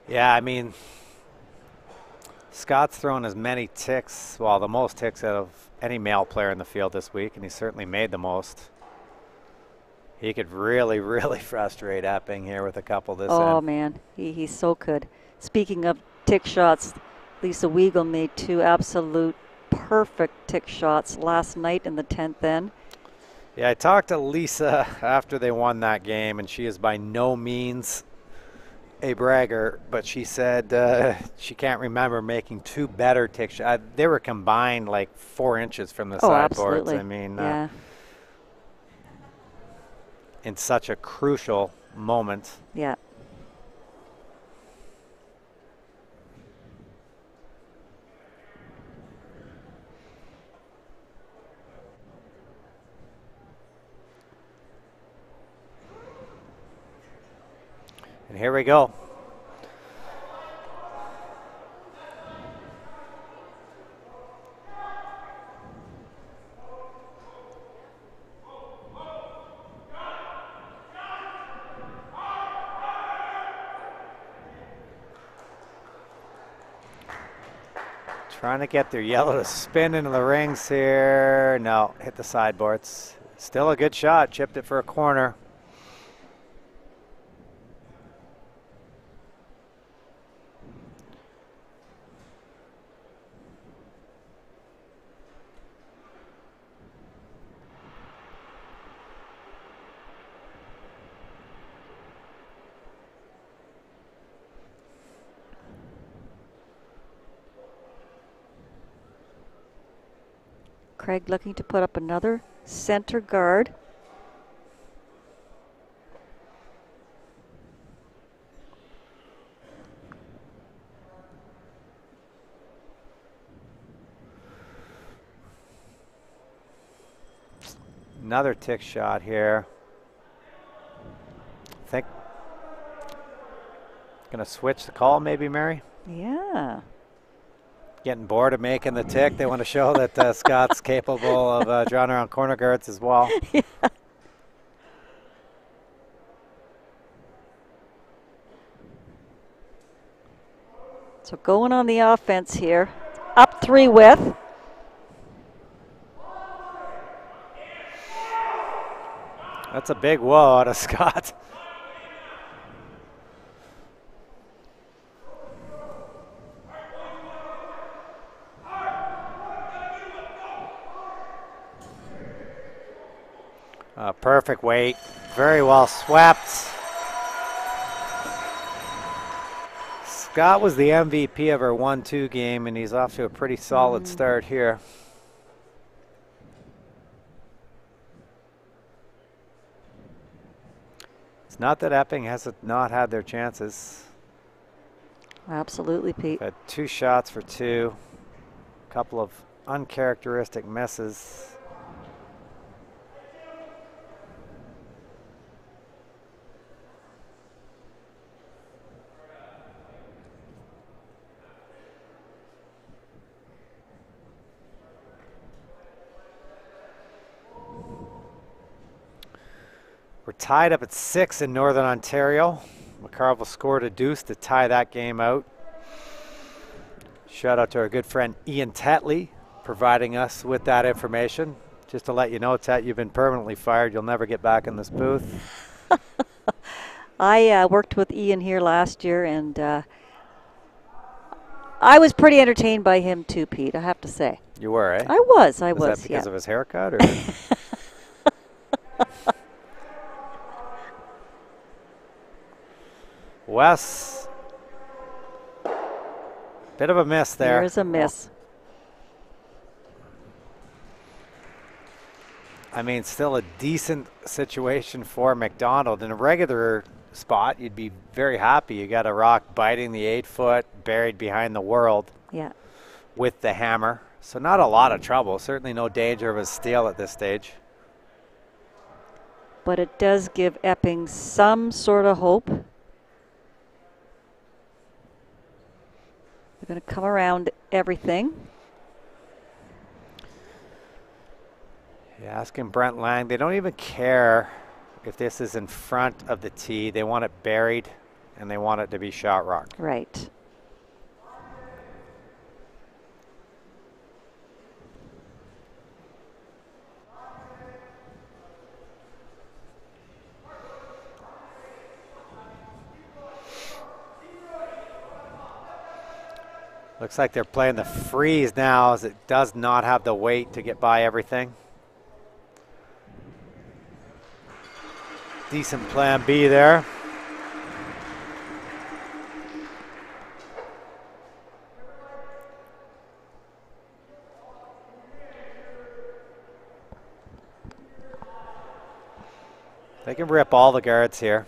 Yeah, I mean, Scott's thrown as many ticks, well, the most ticks out of any male player in the field this week, and he certainly made the most. He could really, really frustrate Epping here with a couple this end. Oh, man, he so could. Speaking of tick shots, Lisa Weigel made 2 absolute perfect tick shots last night in the 10th end. Yeah, I talked to Lisa after they won that game, and she is by no means a bragger, but she said she can't remember making 2 better tick shots. They were combined like 4 inches from the sideboards. Absolutely. I mean, yeah. In such a crucial moment. Yeah. And here we go. Trying to get their yellow to spin into the rings here. No, hit the sideboards. Still a good shot. Chipped it for a corner. Craig looking to put up another center guard. Another tick shot here. I think gonna switch the call maybe, Mary? Yeah. Getting bored of making the tick. They want to show that Scott's capable of drawing around corner guards as well. Yeah. So going on the offense here. Up 3 with. That's a big whoa out of Scott. Perfect weight, very well swept. Scott was the MVP of our 1-2 game, and he's off to a pretty solid start here. It's not that Epping has not had their chances. Absolutely, Pete. Had 2 shots for 2, a couple of uncharacteristic misses. We're tied up at 6 in Northern Ontario. McCarville scored a deuce to tie that game out. Shout out to our good friend Ian Tetley providing us with that information. Just to let you know, Tet, you've been permanently fired. You'll never get back in this booth. I worked with Ian here last year, and I was pretty entertained by him too, Pete, I have to say. You were, eh? I was, Was that because of his haircut? Or? Wes, bit of a miss there. There's a miss. I mean, still a decent situation for McDonald. In a regular spot, you'd be very happy. You got a rock biting the 8-foot, buried behind the world. Yeah. With the hammer. So not a lot of trouble. Certainly no danger of a steal at this stage. But it does give Epping some sort of hope. They're going to come around everything. Yeah, asking Brent Lang. They don't even care if this is in front of the tee. They want it buried, and they want it to be shot rock. Right. Looks like they're playing the freeze now, as it does not have the weight to get by everything. Decent plan B there. They can rip all the guards here.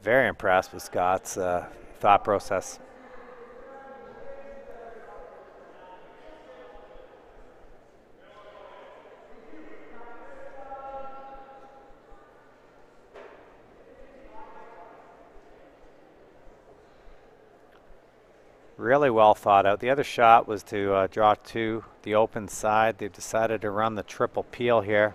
Very impressed with Scott's thought process. Really well thought out. The other shot was to draw to the open side. They've decided to run the triple peel here.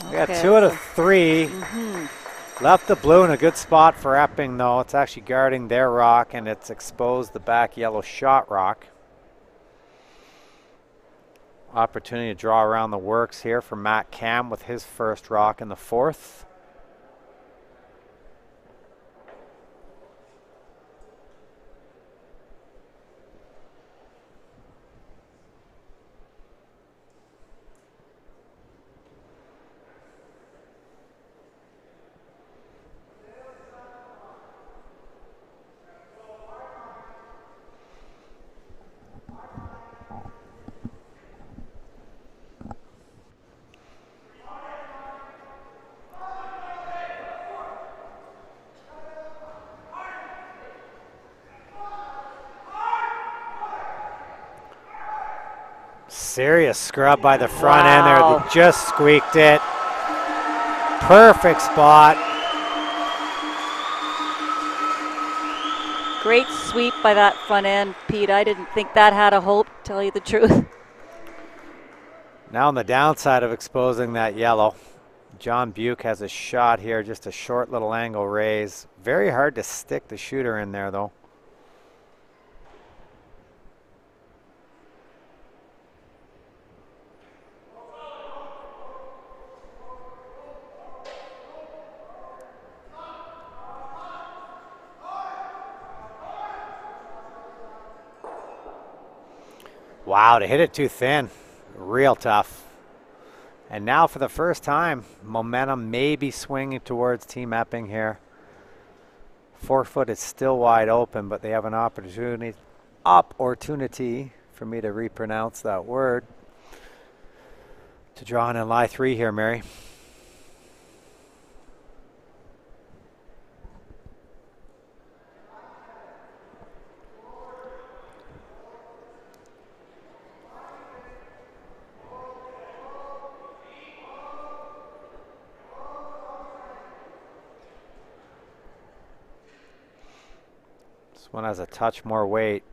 We got 2 out of 3. Left the blue in a good spot for Epping, though. It's actually guarding their rock, and it's exposed the back yellow shot rock. Opportunity to draw around the works here for Matt Cam with his first rock in the 4th. serious scrub by the front end there. They just squeaked it. Perfect spot. Great sweep by that front end, Pete. I didn't think that had a hope, to tell you the truth. Now on the downside of exposing that yellow, John Buke has a shot here, just a short little angle raise. Very hard to stick the shooter in there, though. Wow, to hit it too thin, real tough. And now for the first time, momentum may be swinging towards Team Epping here. 4 foot is still wide open, but they have an opportunity for me to repronounce that word, to draw in lie 3 here, Mary. This one has a touch more weight.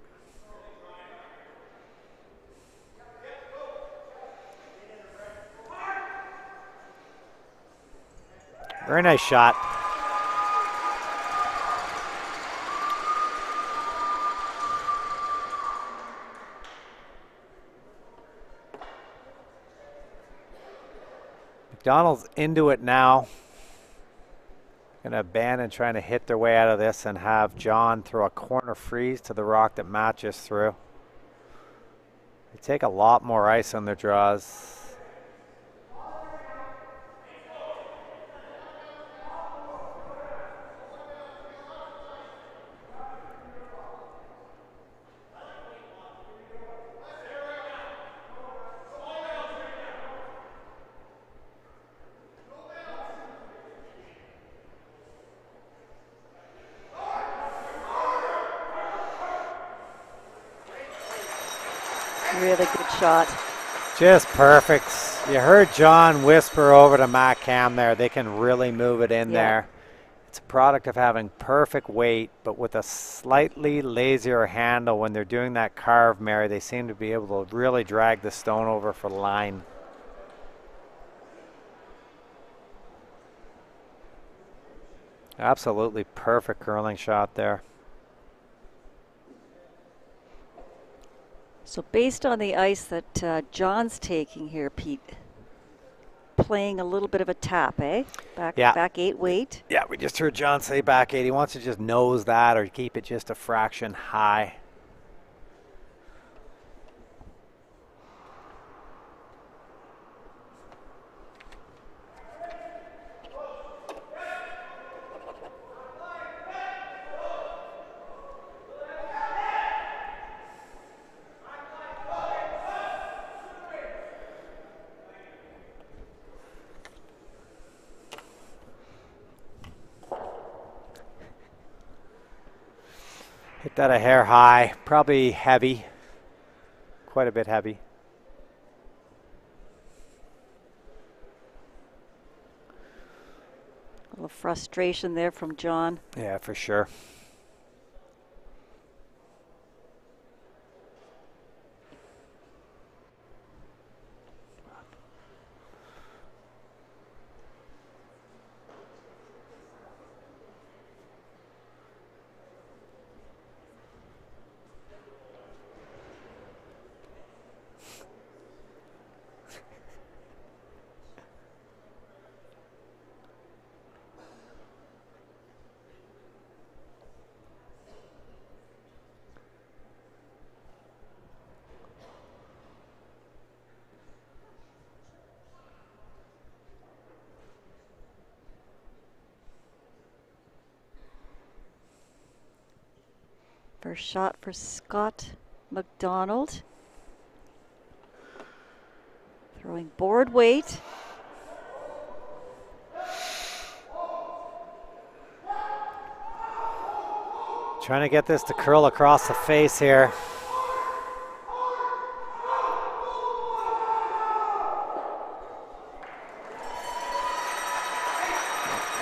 Very nice shot. McDonald's into it now. Going to abandon trying to hit their way out of this and have John throw a corner freeze to the rock that matches through. They take a lot more ice on their draws. Really good shot. Just perfect. You heard John whisper over to Matt Cam there. They can really move it in there. It's a product of having perfect weight, but with a slightly lazier handle. When they're doing that carve, Mary, they seem to be able to really drag the stone over for the line. Absolutely perfect curling shot there. So based on the ice that John's taking here, Pete, playing a little bit of a tap, eh? Back 8 weight. Yeah, we just heard John say back 8. He wants to just nose that or keep it just a fraction high. Hit that a hair high, probably heavy, quite a bit heavy. A little frustration there from John. Yeah, for sure. First shot for Scott McDonald. Throwing board weight. Trying to get this to curl across the face here.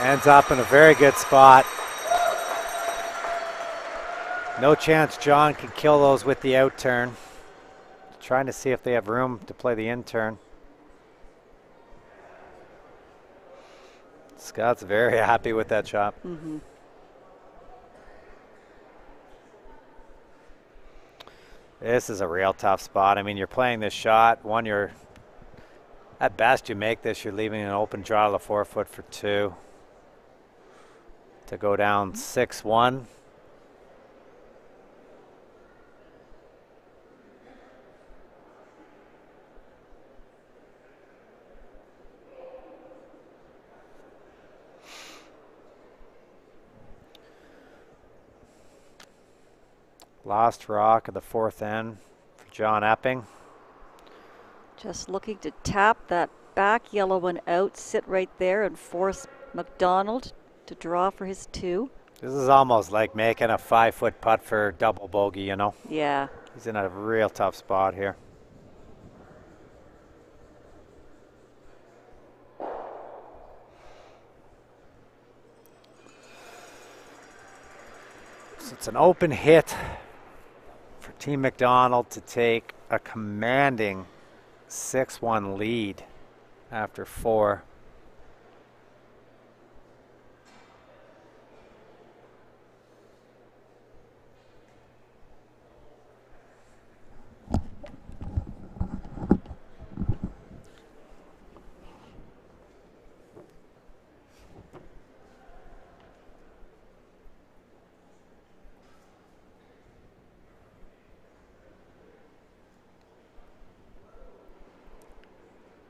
Ends up in a very good spot. No chance John can kill those with the out turn. Trying to see if they have room to play the in turn. Scott's very happy with that shot. Mm-hmm. This is a real tough spot. I mean, you're playing this shot. One, you're at best you make this, you're leaving an open draw to the 4-foot for 2. To go down 6-1. Lost rock at the 4th end for John Epping. Just looking to tap that back yellow one out, sit right there and force McDonald to draw for his 2. This is almost like making a 5-foot putt for double bogey, you know? Yeah. He's in a real tough spot here. So it's an open hit for Team McDonald to take a commanding 6-1 lead after 4.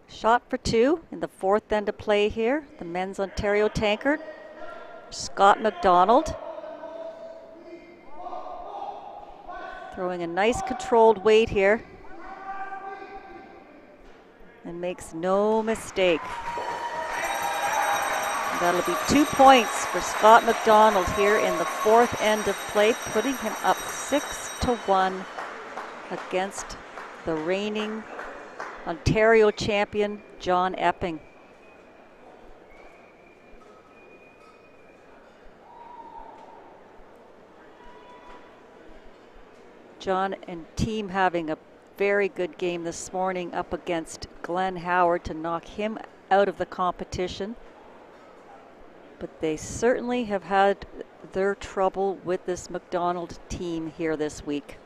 Shot for 2 in the 4th end of play here. The men's Ontario Tankard. Scott McDonald. Throwing a nice controlled weight here. And makes no mistake. That'll be 2 points for Scott McDonald here in the 4th end of play, putting him up 6-1 against the reigning Ontario champion, John Epping. John and team having a very good game this morning up against Glenn Howard to knock him out of the competition. But they certainly have had their trouble with this McDonald team here this week.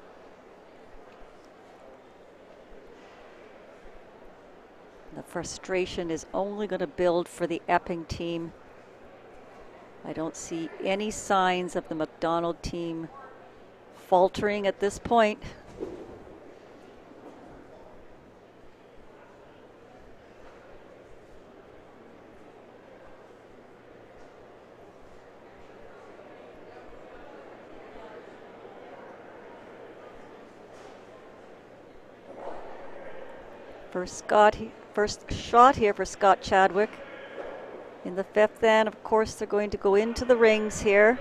The frustration is only going to build for the Epping team. I don't see any signs of the McDonald team faltering at this point. First shot here for Scott Chadwick. In the 5th end, of course, they're going to go into the rings here.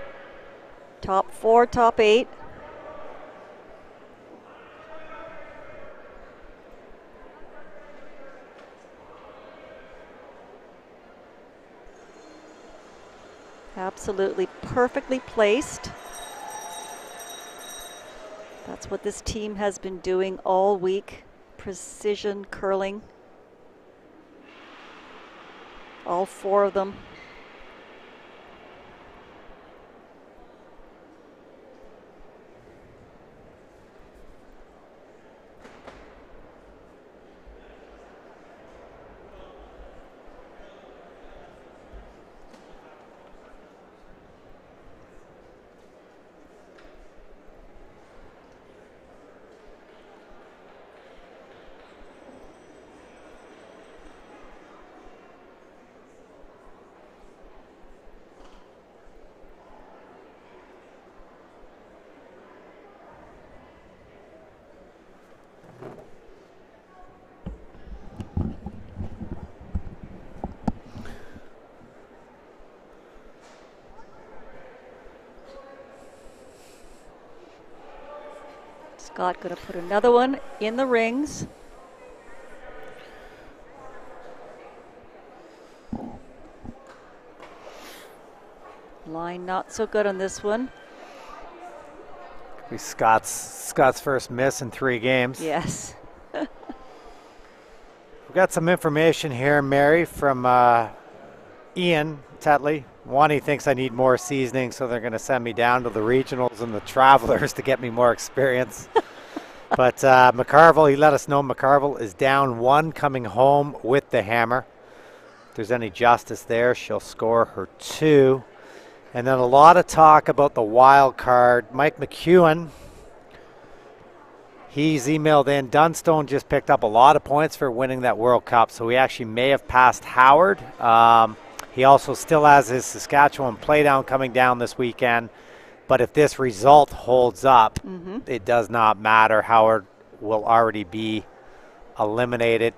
Top 4, top 8. Absolutely perfectly placed. That's what this team has been doing all week. Precision curling. All 4 of them. Scott going to put another one in the rings. Line not so good on this one. Scott's first miss in 3 games. Yes. We've got some information here, Mary, from Ian Tetley. One, he thinks I need more seasoning, so they're going to send me down to the regionals and the Travelers to get me more experience. But McCarville, he let us know McCarville is down 1 coming home with the hammer. If there's any justice there, she'll score her 2. And then a lot of talk about the wild card. Mike McEwen, he's emailed in. Dunstone just picked up a lot of points for winning that World Cup, so he actually may have passed Howard. He also still has his Saskatchewan playdown coming down this weekend. But if this result holds up, it does not matter. Howard will already be eliminated.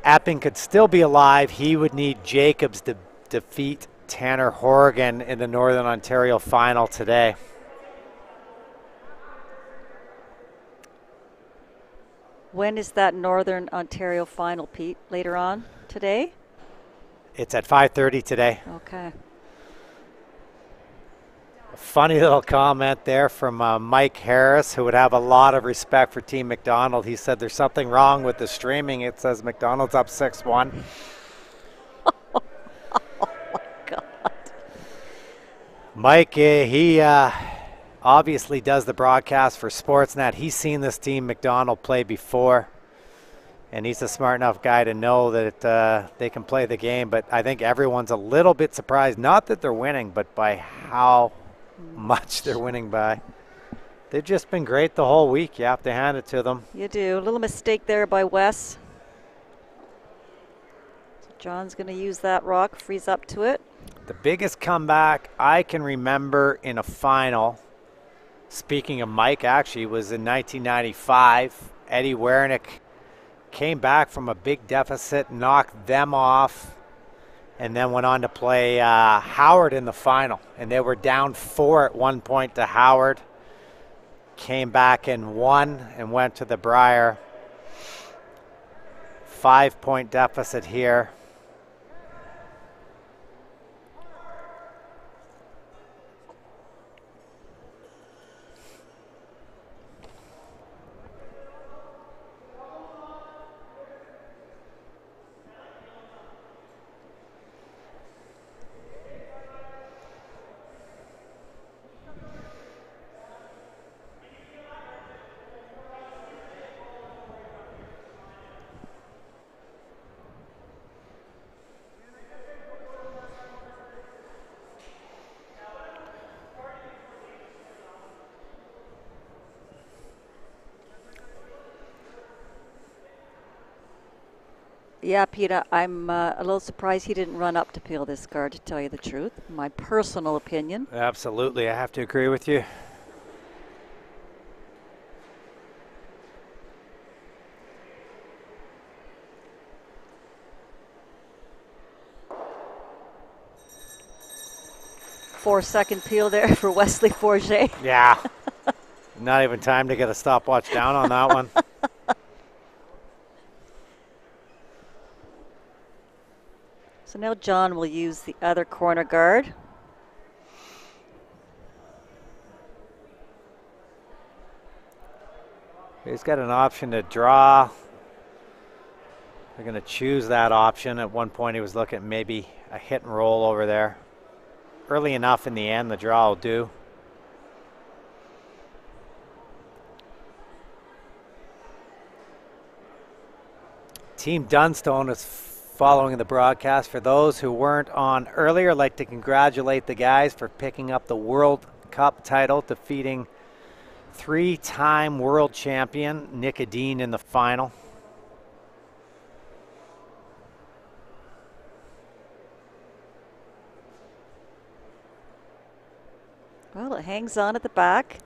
Epping could still be alive. He would need Jacobs to defeat Tanner Horgan in the Northern Ontario final today. When is that Northern Ontario final, Pete? Later on today? It's at 5:30 today. Okay. A funny little comment there from Mike Harris, who would have a lot of respect for Team McDonald. He said there's something wrong with the streaming. It says McDonald's up 6-1. Mike, he obviously does the broadcast for Sportsnet. He's seen this team McDonald play before, and he's a smart enough guy to know that they can play the game. But I think everyone's a little bit surprised, not that they're winning, but by how much they're winning by. They've just been great the whole week. You have to hand it to them. You do. A little mistake there by Wes. So John's going to use that rock, freeze up to it. The biggest comeback I can remember in a final, speaking of Mike, actually, was in 1995. Eddie Wernick came back from a big deficit, knocked them off, and then went on to play Howard in the final. And they were down 4 at one point to Howard. Came back and won and went to the Brier. 5-point deficit here. Yeah, Peter, I'm a little surprised he didn't run up to peel this card, to tell you the truth. My personal opinion. Absolutely, I have to agree with you. Four-second peel there for Wesley Forget. Yeah. Not even time to get a stopwatch down on that one. So now John will use the other corner guard. He's got an option to draw. They're going to choose that option. At one point he was looking at maybe a hit and roll over there. Early enough in the end, the draw will do. Team Dunstone is following the broadcast. For those who weren't on earlier, I'd like to congratulate the guys for picking up the World Cup title, defeating 3-time world champion Nick Edin in the final. Well, it hangs on at the back.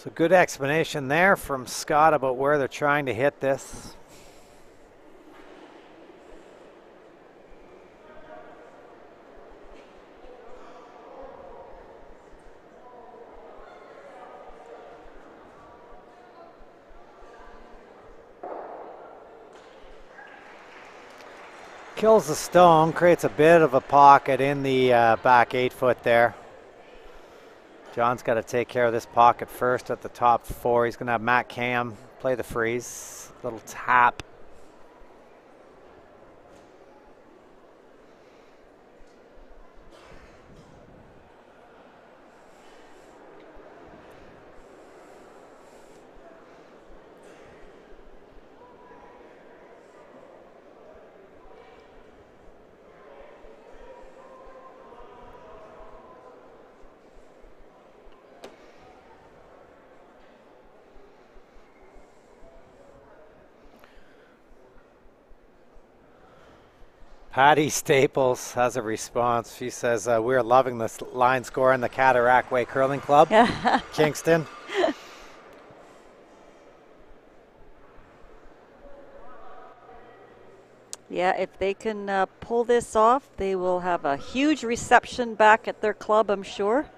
So good explanation there from Scott about where they're trying to hit this. Kills the stone, creates a bit of a pocket in the back 8 foot there. John's got to take care of this pocket first at the top 4. He's going to have Matt Cam play the freeze. Little tap. Patty Staples has a response. She says, we're loving this line score in the Cataract Way Curling Club, Kingston. Yeah, if they can pull this off, they will have a huge reception back at their club, I'm sure.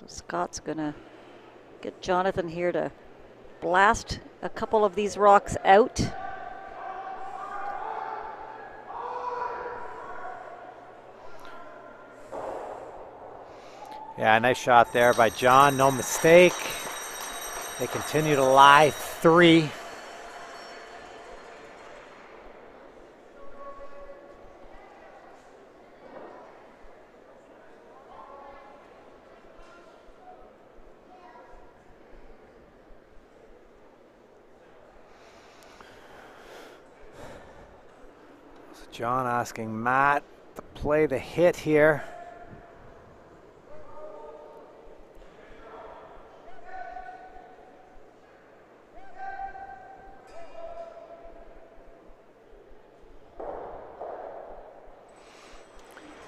Scott's gonna get Jonathan here to blast a couple of these rocks out. Yeah, nice shot there by John, no mistake. They continue to lie 3. John asking Matt to play the hit here.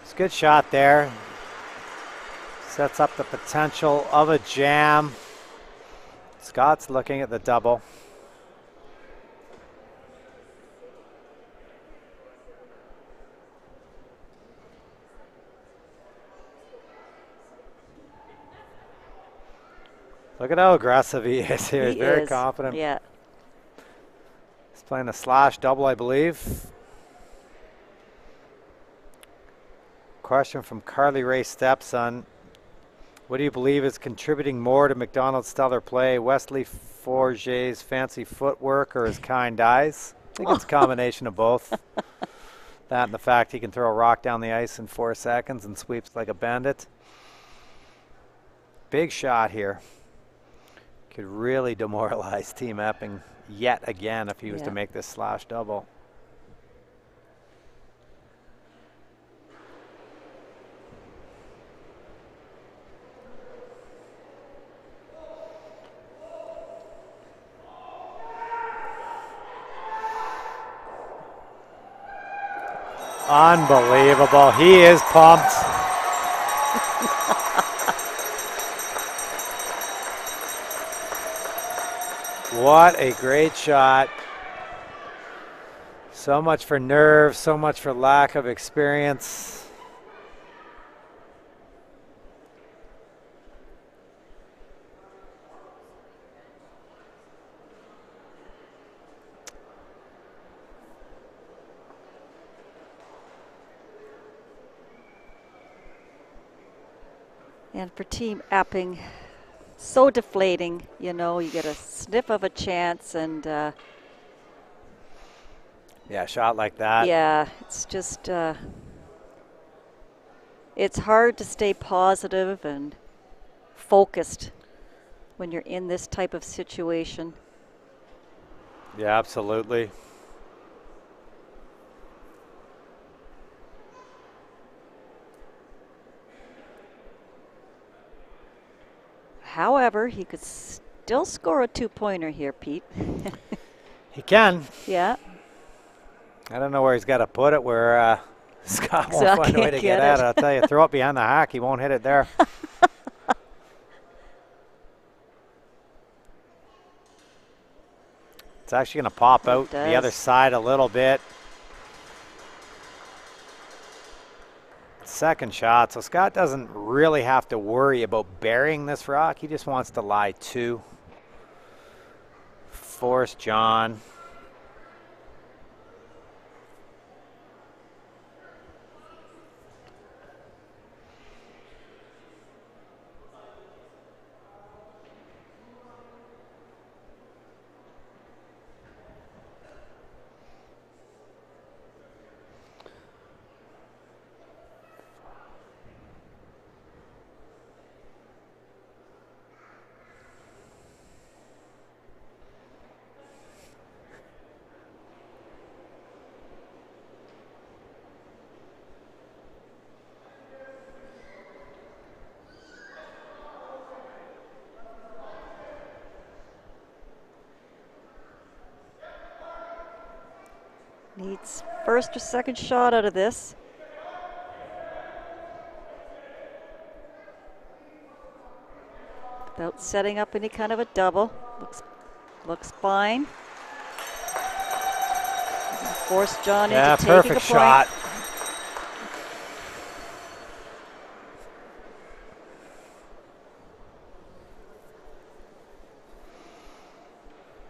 It's a good shot there. Sets up the potential of a jam. Scott's looking at the double. Look at how aggressive he is here. He's very confident. Yeah. He's playing a slash double, I believe. Question from Carly Ray Stepson. What do you believe is contributing more to McDonald's stellar play? Wesley Forget's fancy footwork or his kind eyes? I think it's a combination of both. That and the fact he can throw a rock down the ice in 4 seconds and sweeps like a bandit. Big shot here. Could really demoralize Team Epping yet again if he was to make this slash double. Unbelievable. He is pumped. What a great shot. So much for nerve, so much for lack of experience. And for Team Epping, so deflating, you know, you get a sniff of a chance and yeah, a shot like that. Yeah, it's just it's hard to stay positive and focused when you're in this type of situation. Yeah, absolutely. However, he could still score a 2-pointer here, Pete. He can. Yeah. I don't know where he's got to put it, where Scott won't find a way to get at it. I'll tell you, throw it behind the hack. He won't hit it there. It's actually going to pop out the other side a little bit. Second shot, so Scott doesn't really have to worry about burying this rock. He just wants to lie two. Force John. Needs first or second shot out of this. Without setting up any kind of a double. Looks fine. Force John into taking a point. Perfect shot.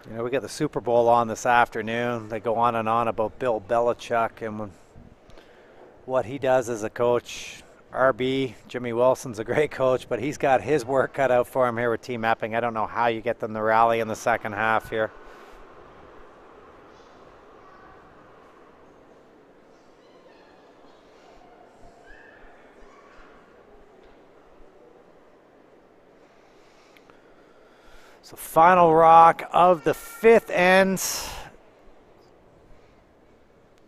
You know, we got the Super Bowl on this afternoon. They go on and on about Bill Belichick and what he does as a coach. RB, Jimmy Wilson's a great coach, but he's got his work cut out for him here with Team Epping. I don't know how you get them to rally in the second half here. So final rock of the fifth ends.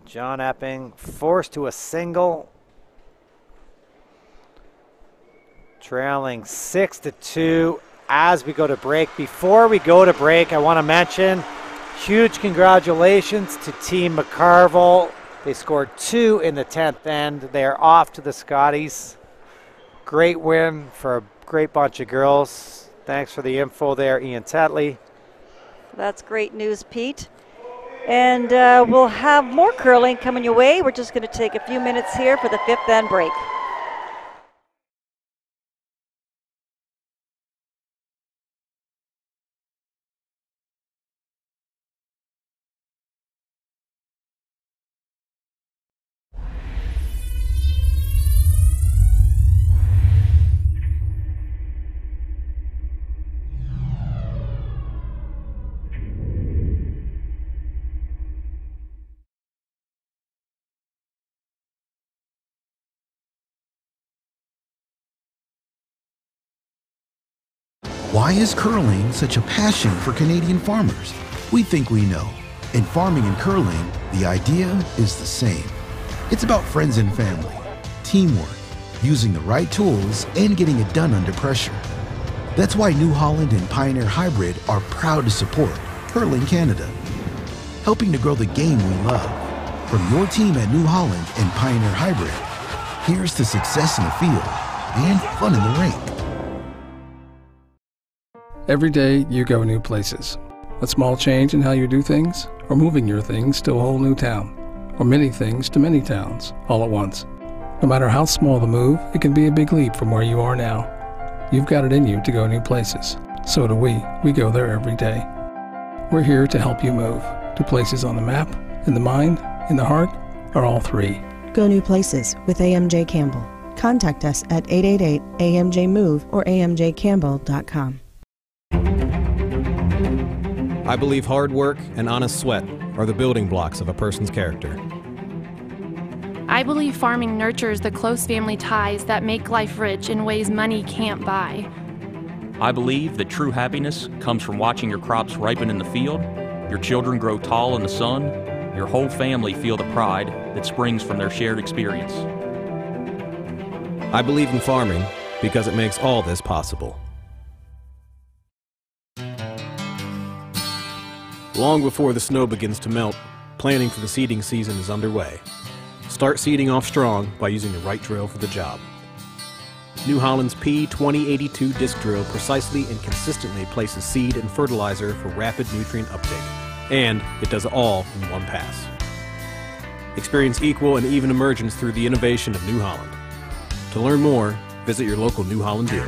John Epping forced to a single. Trailing 6-2 as we go to break. Before we go to break, I want to mention huge congratulations to Team McCarville. They scored 2 in the 10th end. They are off to the Scotties. Great win for a great bunch of girls. Thanks for the info there, Ian Tetley. That's great news, Pete. And we'll have more curling coming your way. We're just going to take a few minutes here for the fifth end break. Why is curling such a passion for Canadian farmers? We think we know. In farming and curling, the idea is the same. It's about friends and family, teamwork, using the right tools, and getting it done under pressure. That's why New Holland and Pioneer Hybrid are proud to support Curling Canada, helping to grow the game we love. From your team at New Holland and Pioneer Hybrid, here's to success in the field and fun in the rink. Every day you go new places. A small change in how you do things, or moving your things to a whole new town, or many things to many towns all at once. No matter how small the move, it can be a big leap from where you are now. You've got it in you to go new places. So do we. We go there every day. We're here to help you move to places on the map, in the mind, in the heart, or all three. Go new places with AMJ Campbell. Contact us at 888-AMJ-MOVE or amjcampbell.com. I believe hard work and honest sweat are the building blocks of a person's character. I believe farming nurtures the close family ties that make life rich in ways money can't buy. I believe that true happiness comes from watching your crops ripen in the field, your children grow tall in the sun, your whole family feel the pride that springs from their shared experience. I believe in farming because it makes all this possible. Long before the snow begins to melt, Planning for the seeding season is underway. Start seeding off strong by using the right drill for the job. New Holland's P2082 disc drill precisely and consistently places seed and fertilizer for rapid nutrient uptake. And it does it all in one pass. Experience equal and even emergence through the innovation of New Holland. To learn more, visit your local New Holland dealer.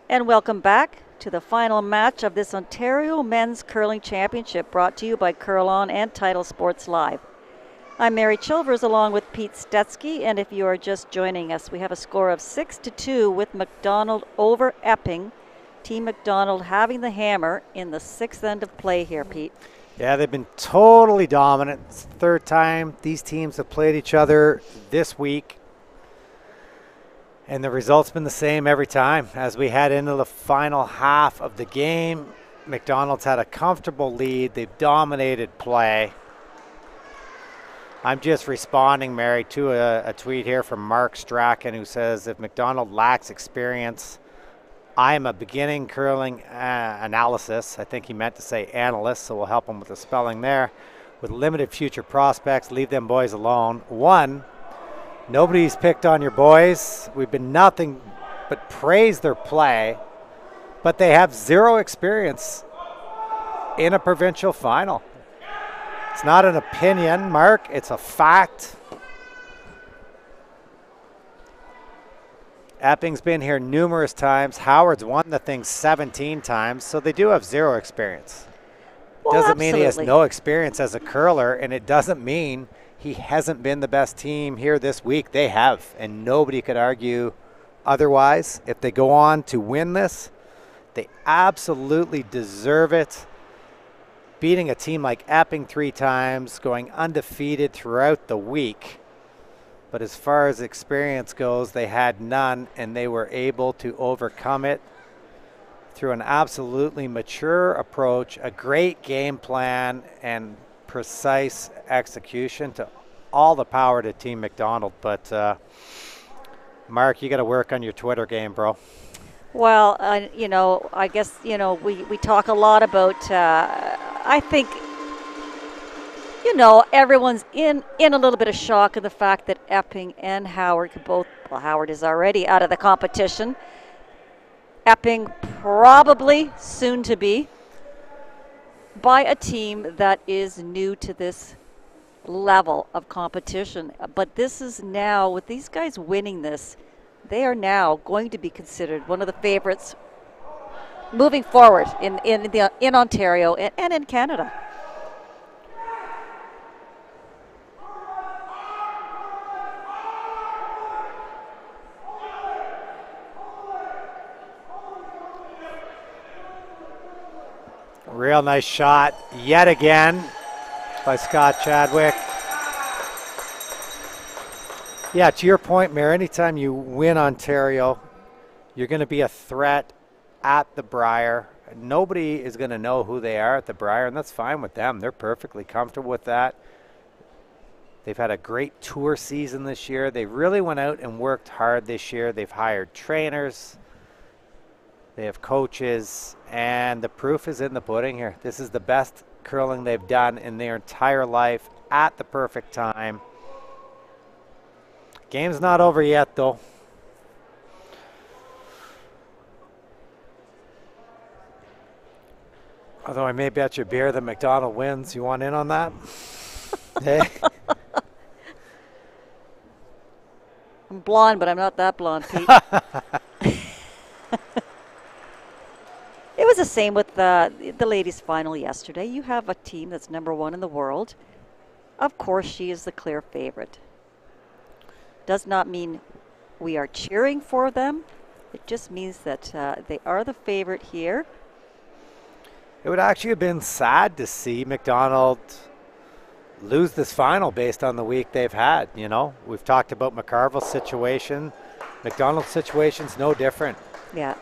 And welcome back to the final match of this Ontario Men's Curling Championship, brought to you by Curl On and Title Sports Live. I'm Mary Chilvers along with Pete Stetsky, and if you are just joining us, we have a score of 6-2 with McDonald over Epping. Team McDonald having the hammer in the sixth end of play here, Pete. Yeah, they've been totally dominant. It's the third time these teams have played each other this week. And the result's been the same every time. As we head into the final half of the game, McDonald's had a comfortable lead. They've dominated play. I'm just responding, Mary, to a tweet here from Mark Strachan, who says, if McDonald lacks experience, I am a beginning curling analysis. I think he meant to say analyst, so we'll help him with the spelling there. With limited future prospects, leave them boys alone. One, nobody's picked on your boys. We've been nothing but praise their play, but they have zero experience in a provincial final. It's not an opinion, Mark. It's a fact. Epping's been here numerous times. Howard's won the thing 17 times, so they do have zero experience. Well, doesn't mean he has absolutely. no experience as a curler, and it doesn't mean he hasn't been the best team here this week. They have, and nobody could argue otherwise. If they go on to win this, they absolutely deserve it. Beating a team like Epping 3 times, going undefeated throughout the week. But as far as experience goes, they had none, and they were able to overcome it through an absolutely mature approach, a great game plan, and precise execution. To all the power to Team McDonald. But Mark, you got to work on your Twitter game, bro. Well, I guess, we talk a lot about, I think, everyone's in a little bit of shock of the fact that Epping and Howard could both, well, Howard is already out of the competition. Epping probably soon to be. by a team that is new to this level of competition. But this is now, with these guys winning this, they are now going to be considered one of the favorites moving forward in Ontario and in Canada. Real nice shot yet again by Scott Chadwick. Yeah, to your point, Mayor, anytime you win Ontario, you're going to be a threat at the Brier. Nobody is going to know who they are at the Brier, and that's fine with them. They're perfectly comfortable with that. They've had a great tour season this year. They really went out and worked hard this year. They've hired trainers. They have coaches, and the proof is in the pudding here. This is the best curling they've done in their entire life at the perfect time. Game's not over yet, though. Although I may bet you beer that McDonald wins. You want in on that? Hey? I'm blonde, but I'm not that blonde, Pete. It was the same with the ladies' final yesterday. You have a team that's #1 in the world. Of course, she is the clear favorite. Does not mean we are cheering for them. It just means that they are the favorite here. It would actually have been sad to see McDonald lose this final based on the week they've had. You know, we've talked about McCarville's situation. McDonald's situation's no different. Yeah.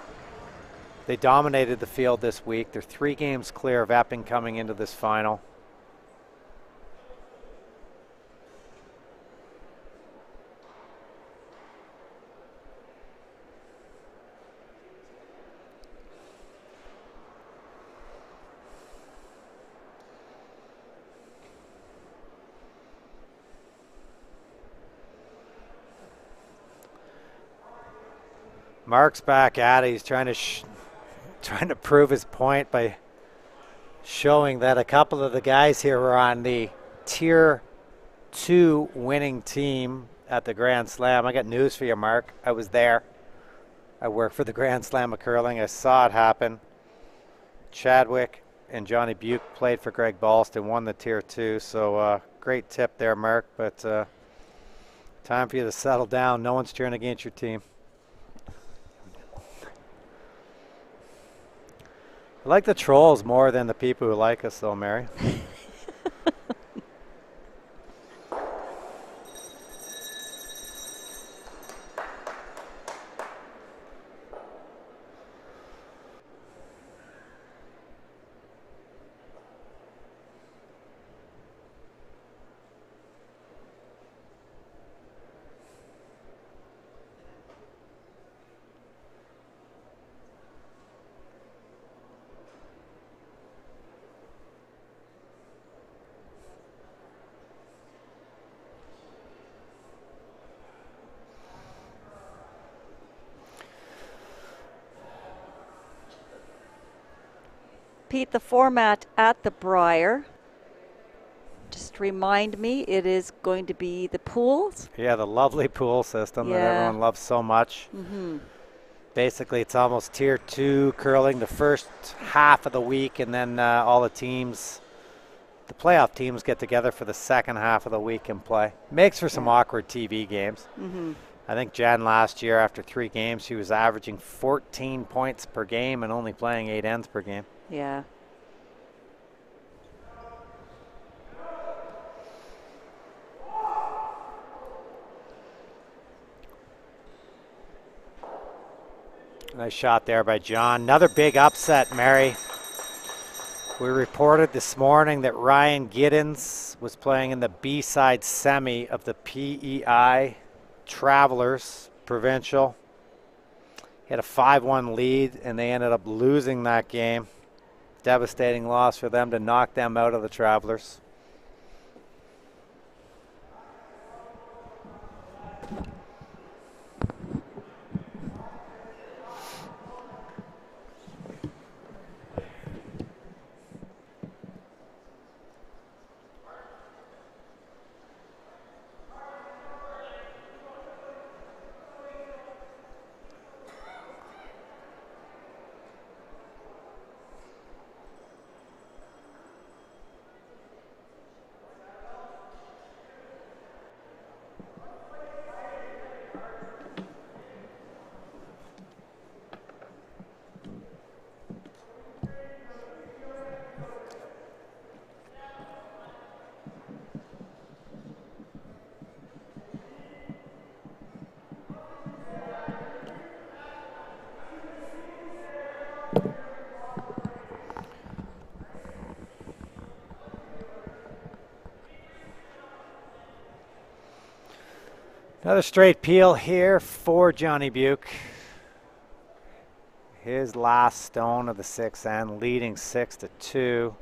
They dominated the field this week. They're 3 games clear of Epping coming into this final. Mark's back at it. He's trying to prove his point by showing that a couple of the guys here were on the Tier 2 winning team at the Grand Slam. I got news for you, Mark. I was there. I work for the Grand Slam of curling. I saw it happen. Chadwick and Johnny Buke played for Greg Ballston, won the Tier 2. So great tip there, Mark. But time for you to settle down. No one's cheering against your team. I like the trolls more than the people who like us, though, Mary. Pete, the format at the Brier, just remind me, it is going to be the pools? Yeah, the lovely pool system that everyone loves so much. Mm-hmm. Basically, it's almost Tier 2 curling the first half of the week, and then all the teams, the playoff teams, get together for the second half of the week and play. Makes for some awkward TV games. Mm-hmm. I think Jen last year, after 3 games, she was averaging 14 points per game and only playing 8 ends per game. Yeah. Nice shot there by John. Another big upset, Mary. We reported this morning that Ryan Giddens was playing in the B-side semi of the PEI Travelers Provincial. He had a 5-1 lead, and they ended up losing that game. Devastating loss for them to knock them out of the Travelers. Another straight peel here for Johnny Buke. His last stone of the 6th end, leading 6-2.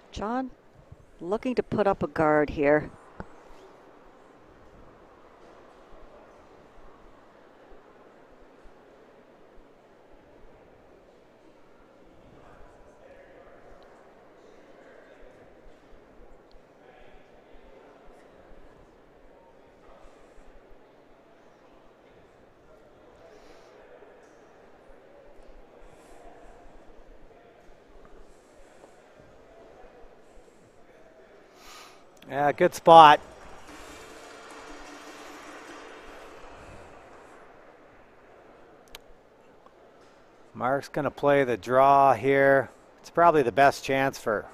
John looking to put up a guard here. Yeah, good spot. Mark's going to play the draw here. It's probably the best chance for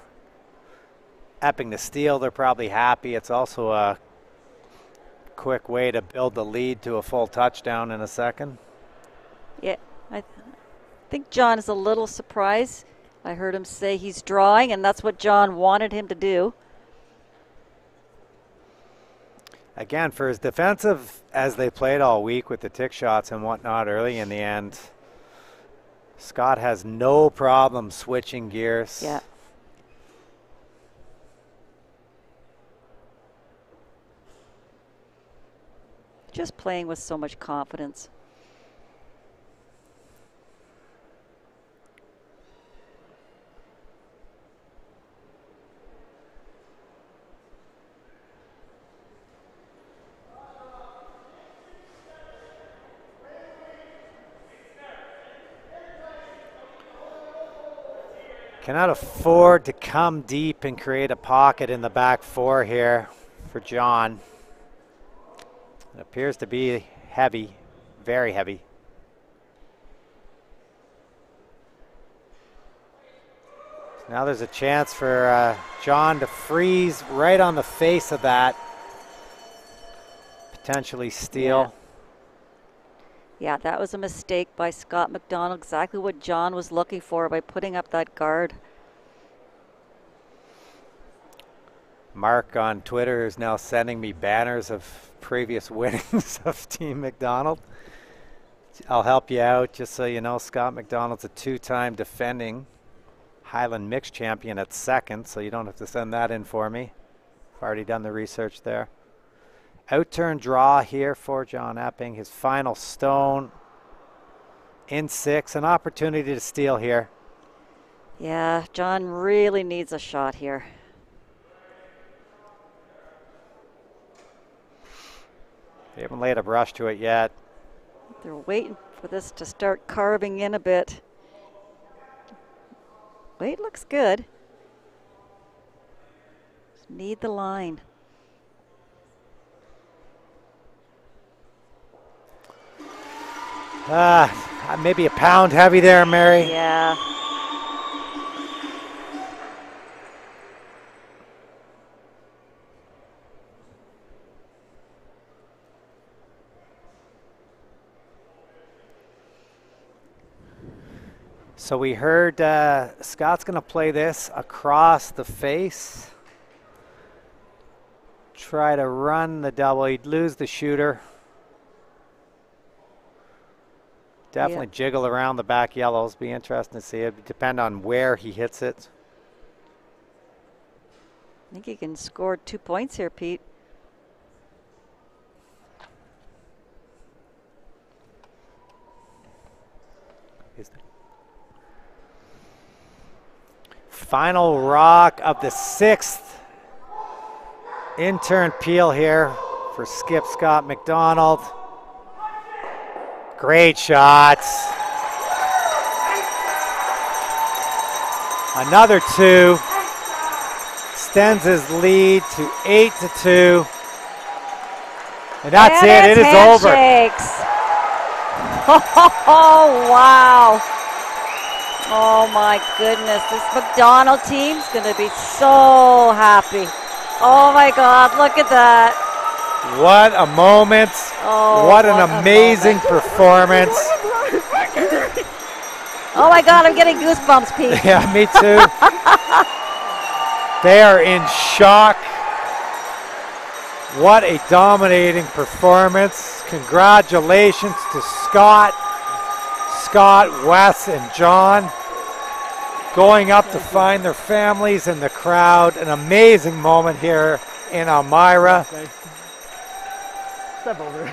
Epping to steal. They're probably happy. It's also a quick way to build the lead to a full touchdown in a second. Yeah, I think John is a little surprised. I heard him say he's drawing, and that's what John wanted him to do. Again, for as defensive as they played all week with the tick shots and whatnot early in the end, Scott has no problem switching gears. Yeah. Just playing with so much confidence. Cannot afford to come deep and create a pocket in the back four here for John. It appears to be heavy, very heavy. Now there's a chance for John to freeze right on the face of that. Potentially steal. Yeah, that was a mistake by Scott McDonald. Exactly what John was looking for by putting up that guard. Mark on Twitter is now sending me banners of previous winnings of Team McDonald. I'll help you out just so you know. Scott McDonald's a 2-time defending Highland Mixed Champion at 2nd, so you don't have to send that in for me. I've already done the research there. Outturn draw here for John Epping. His final stone in 6. An opportunity to steal here. Yeah, John really needs a shot here. They haven't laid a brush to it yet. They're waiting for this to start carving in a bit. Weight looks good. Just need the line. Maybe a pound heavy there, Mary. Yeah. So we heard Scott's going to play this across the face. Try to run the double. He'd lose the shooter. Definitely jiggle around the back yellows. Be interesting to see. It depend on where he hits it. I think he can score 2 points here, Pete. Final rock of the 6th. In-turn peel here for Skip Scott McDonald. Great shots. Another 2. extends his lead to 8-2. And that's it. It is handshakes. Oh, wow. Oh, my goodness. This McDonald team's going to be so happy. Oh, my God. Look at that. What a moment. Oh, what an amazing performance. Oh, my God. I'm getting goosebumps, Pete. Yeah, me too. They are in shock. What a dominating performance. Congratulations to Scott, Wes, and John. Going up to find their families in the crowd. An amazing moment here in Elmira. Step over.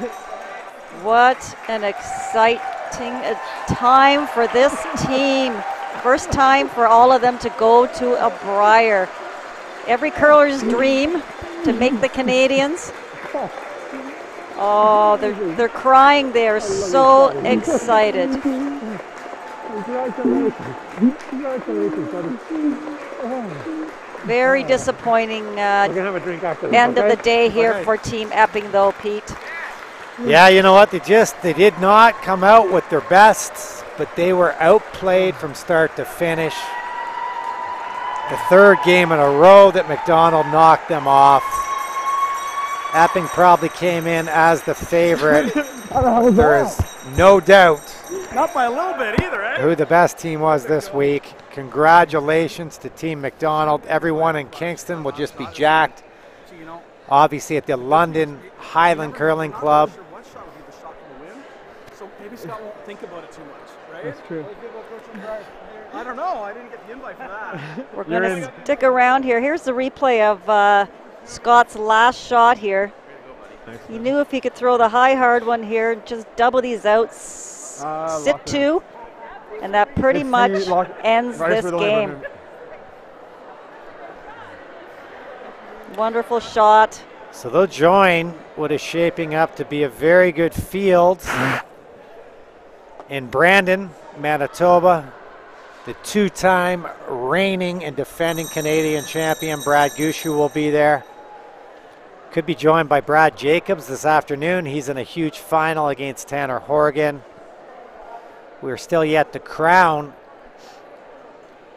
What an exciting time for this team. First time for all of them to go to a Brier. Every curler's dream to make the Canadians. Oh, they're crying. They are so excited. Very disappointing end of the day here for Team Epping, though, Pete. Yeah, you know what? They did not come out with their best, but they were outplayed from start to finish. The third game in a row that McDonald knocked them off. Epping probably came in as the favorite. There is no doubt Not by a little bit either, eh? who the best team was this week. Congratulations to Team McDonald. Everyone in Kingston will just be jacked. Obviously at the London Highland Curling Club. So maybe Scott won't think about it too much, right? That's true. I don't know. I didn't get the invite for that. We're going to stick around here. Here's the replay of Scott's last shot here. He knew if he could throw the high hard one here, just double these out, sit two, and that pretty much ends this game. Wonderful shot. So they'll join what is shaping up to be a very good field in Brandon, Manitoba. The two-time reigning and defending Canadian champion Brad Gushu will be there. Could be joined by Brad Jacobs this afternoon. He's in a huge final against Tanner Horgan. We're still yet to crown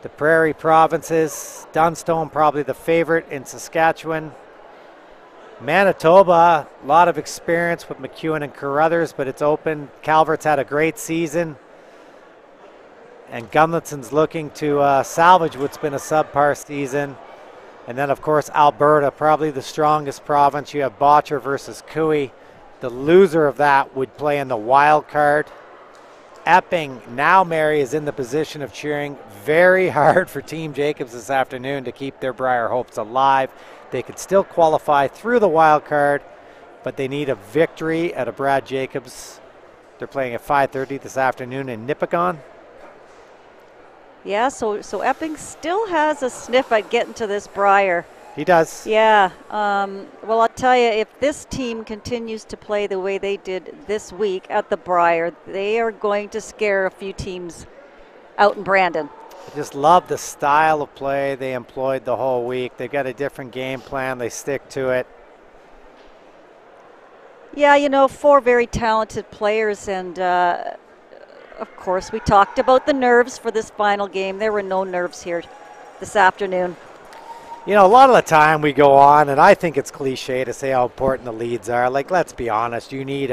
the Prairie provinces. Dunstone probably the favorite in Saskatchewan. Manitoba, a lot of experience with McEwen and Carruthers, but it's open. Calvert's had a great season. And Gunlitson's looking to salvage what's been a subpar season. And then, of course, Alberta, probably the strongest province. You have Botcher versus Cooey. The loser of that would play in the wild card. Epping, now Mary, is in the position of cheering very hard for Team Jacobs this afternoon to keep their Brier hopes alive. They could still qualify through the wild card, but they need a victory at a Brad Jacobs. They're playing at 5:30 this afternoon in Nipigon. Yeah, so Epping still has a sniff at getting to this Brier. He does. Yeah. Well, I'll tell you, if this team continues to play the way they did this week at the Brier, they are going to scare a few teams out in Brandon. I just love the style of play they employed the whole week. They've got a different game plan. They stick to it. Yeah, you know, 4 very talented players, and of course, we talked about the nerves for this final game. There were no nerves here this afternoon. You know, a lot of the time we go on, and I think it's cliche to say how important the leads are. Like, let's be honest, you need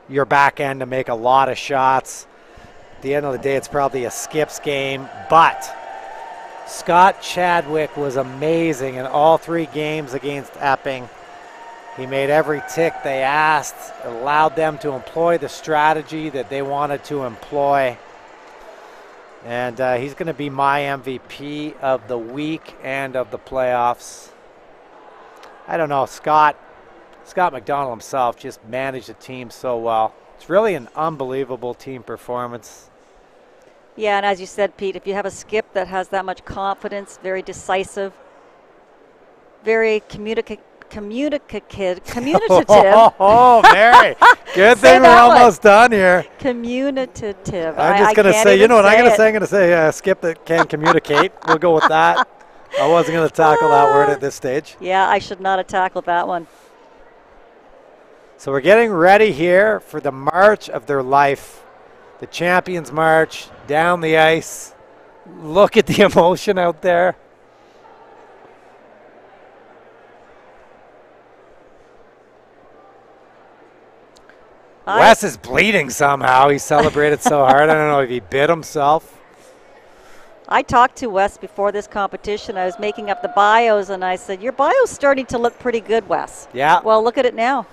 your back end to make a lot of shots. At the end of the day, it's probably a skips game. But Scott Chadwick was amazing in all 3 games against Epping. He made every tick they asked, allowed them to employ the strategy that they wanted to employ. And he's going to be my MVP of the week and of the playoffs. I don't know, Scott McDonald himself just managed the team so well. It's really an unbelievable team performance. Yeah, and as you said, Pete, if you have a skip that has that much confidence, very decisive, very communicative. Oh, Mary. Good thing we're almost done here. Communicative. I'm just going to say, you know what I'm going to say? I'm going to say skip that can communicate. We'll go with that. I wasn't going to tackle that word at this stage. Yeah, I should not have tackled that one. So we're getting ready here for the march of their life. The Champions March down the ice. Look at the emotion out there. Wes is bleeding somehow. He celebrated so hard. I don't know if he bit himself. I talked to Wes before this competition. I was making up the bios, and I said, your bio's starting to look pretty good, Wes. Yeah. Well, look at it now.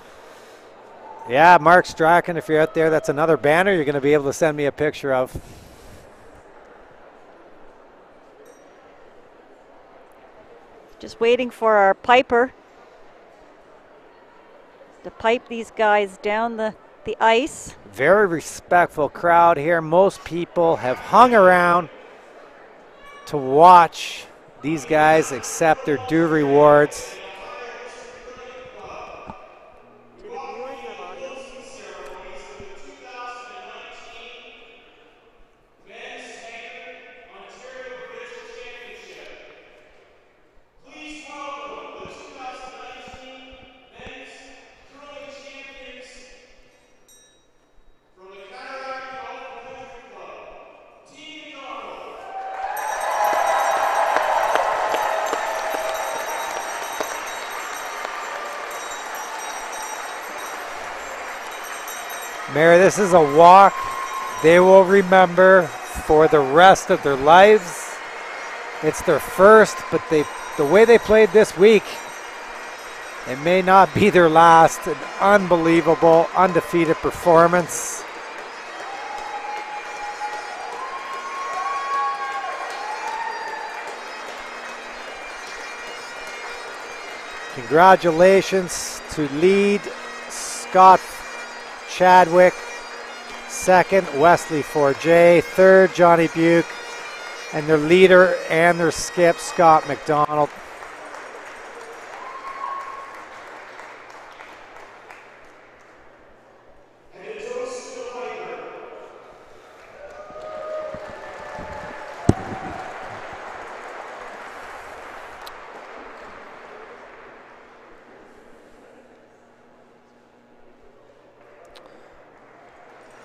Yeah, Mark Strachan, if you're out there, that's another banner you're going to be able to send me a picture of. Just waiting for our piper to pipe these guys down the ice. Very respectful crowd here. Most people have hung around to watch these guys accept their due rewards. Mary, this is a walk they will remember for the rest of their lives. It's their first, but the way they played this week, it may not be their last. An unbelievable, undefeated performance. Congratulations to lead Scott Chadwick, second Wesley Forjay, third Johnny Buke, and their leader and their skip Scott McDonald.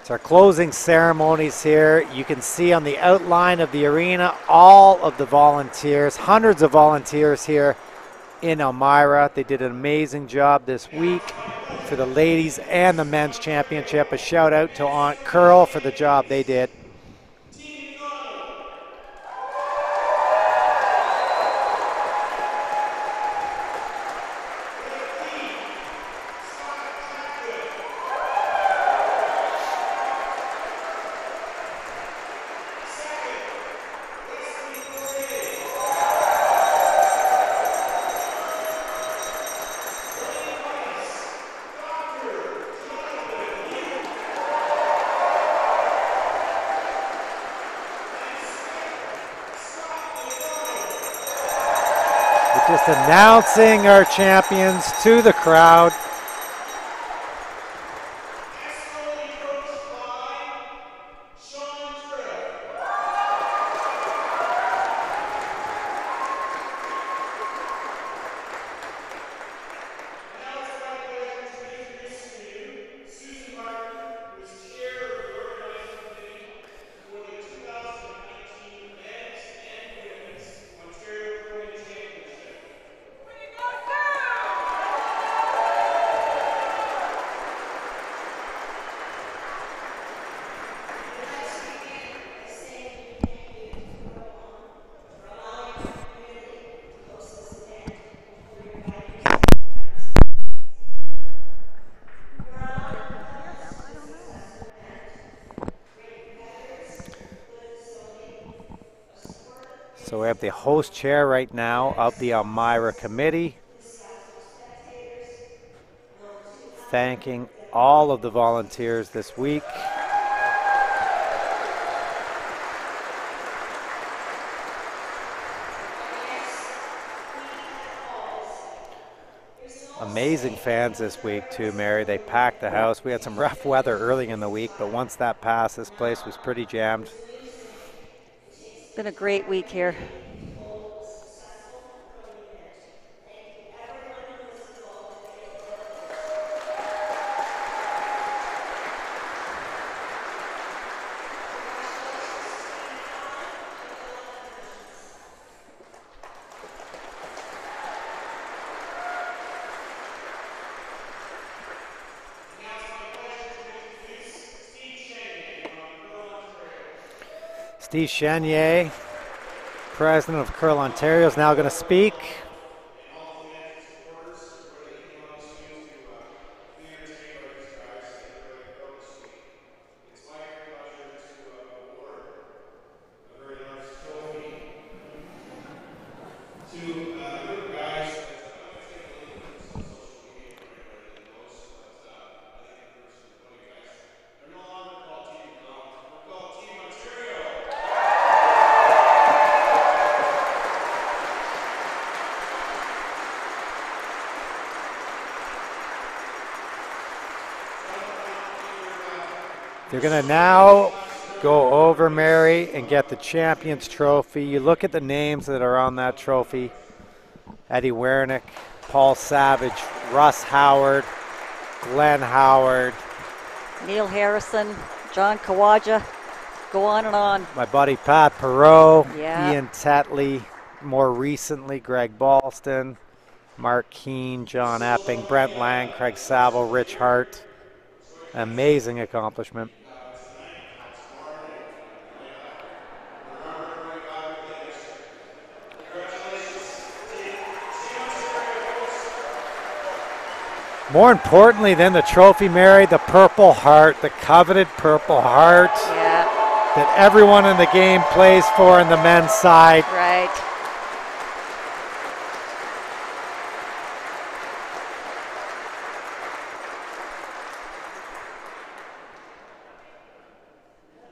It's our closing ceremonies here. You can see on the outline of the arena all of the volunteers, hundreds of volunteers here in Elmira. They did an amazing job this week for the ladies and the men's championship. A shout out to Aunt Curl for the job they did. Just announcing our champions to the crowd. So we have the host chair right now of the Elmira committee, thanking all of the volunteers this week. Amazing fans this week too, Mary. They packed the house. We had some rough weather early in the week, but once that passed, this place was pretty jammed. Been a great week here. Steve Chenier, president of Curl Ontario, is now going to speak. They're going to now go over, Mary, and get the Champions Trophy. You look at the names that are on that trophy. Eddie Wernick, Paul Savage, Russ Howard, Glenn Howard. Neil Harrison, John Kawaja, go on and on. My buddy Pat Perot, Yeah. Ian Tetley, more recently Greg Ballston, Mark Keane, John Epping, Brent Lang, Craig Saville, Rich Hart. Amazing accomplishment. More importantly than the trophy, Mary, the Purple Heart, the coveted Purple Heart that everyone in the game plays for in the men's side. Right.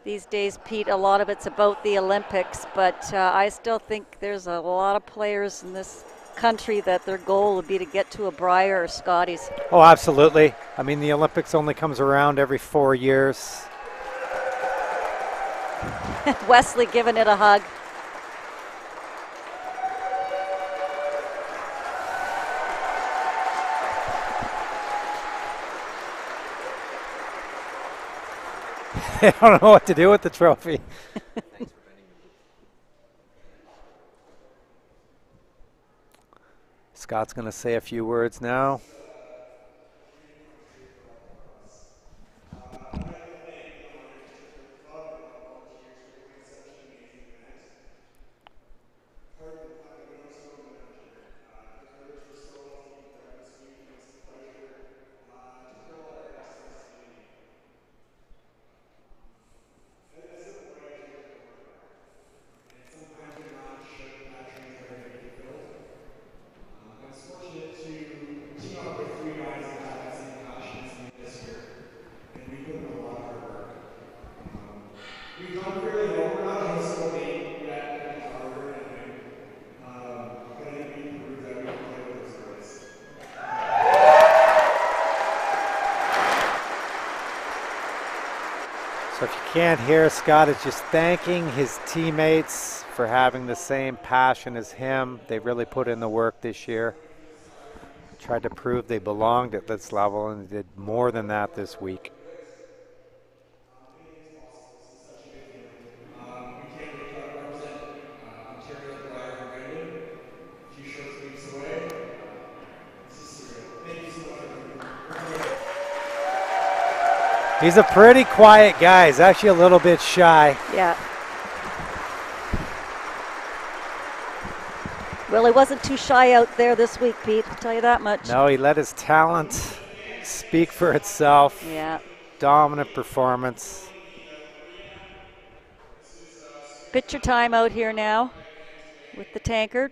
These days, Pete, a lot of it's about the Olympics, but I still think there's a lot of players in this country that their goal would be to get to a Brier or Scotties. Oh, absolutely. I mean, the Olympics only comes around every 4 years. Wesley giving it a hug. I don't know what to do with the trophy. Scott's going to say a few words now. So if you can't hear, Scott is just thanking his teammates for having the same passion as him. They really put in the work this year. Tried to prove they belonged at this level and did more than that this week. He's a pretty quiet guy. He's actually a little bit shy. Yeah. Well, he wasn't too shy out there this week, Pete, I'll tell you that much. No, he let his talent speak for itself. Yeah. Dominant performance. Picture time out here now with the Tankard.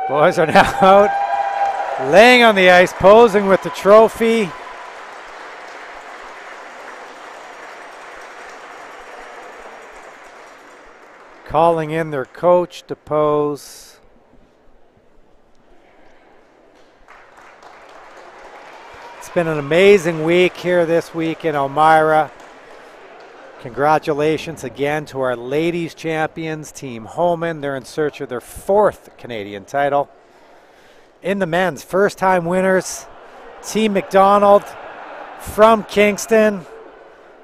Boys are now out, laying on the ice, posing with the trophy. Calling in their coach to pose. It's been an amazing week here this week in Elmira. Congratulations again to our ladies champions, Team Holman. They're in search of their 4th Canadian title. In the men's, first-time winners, Team McDonald from Kingston,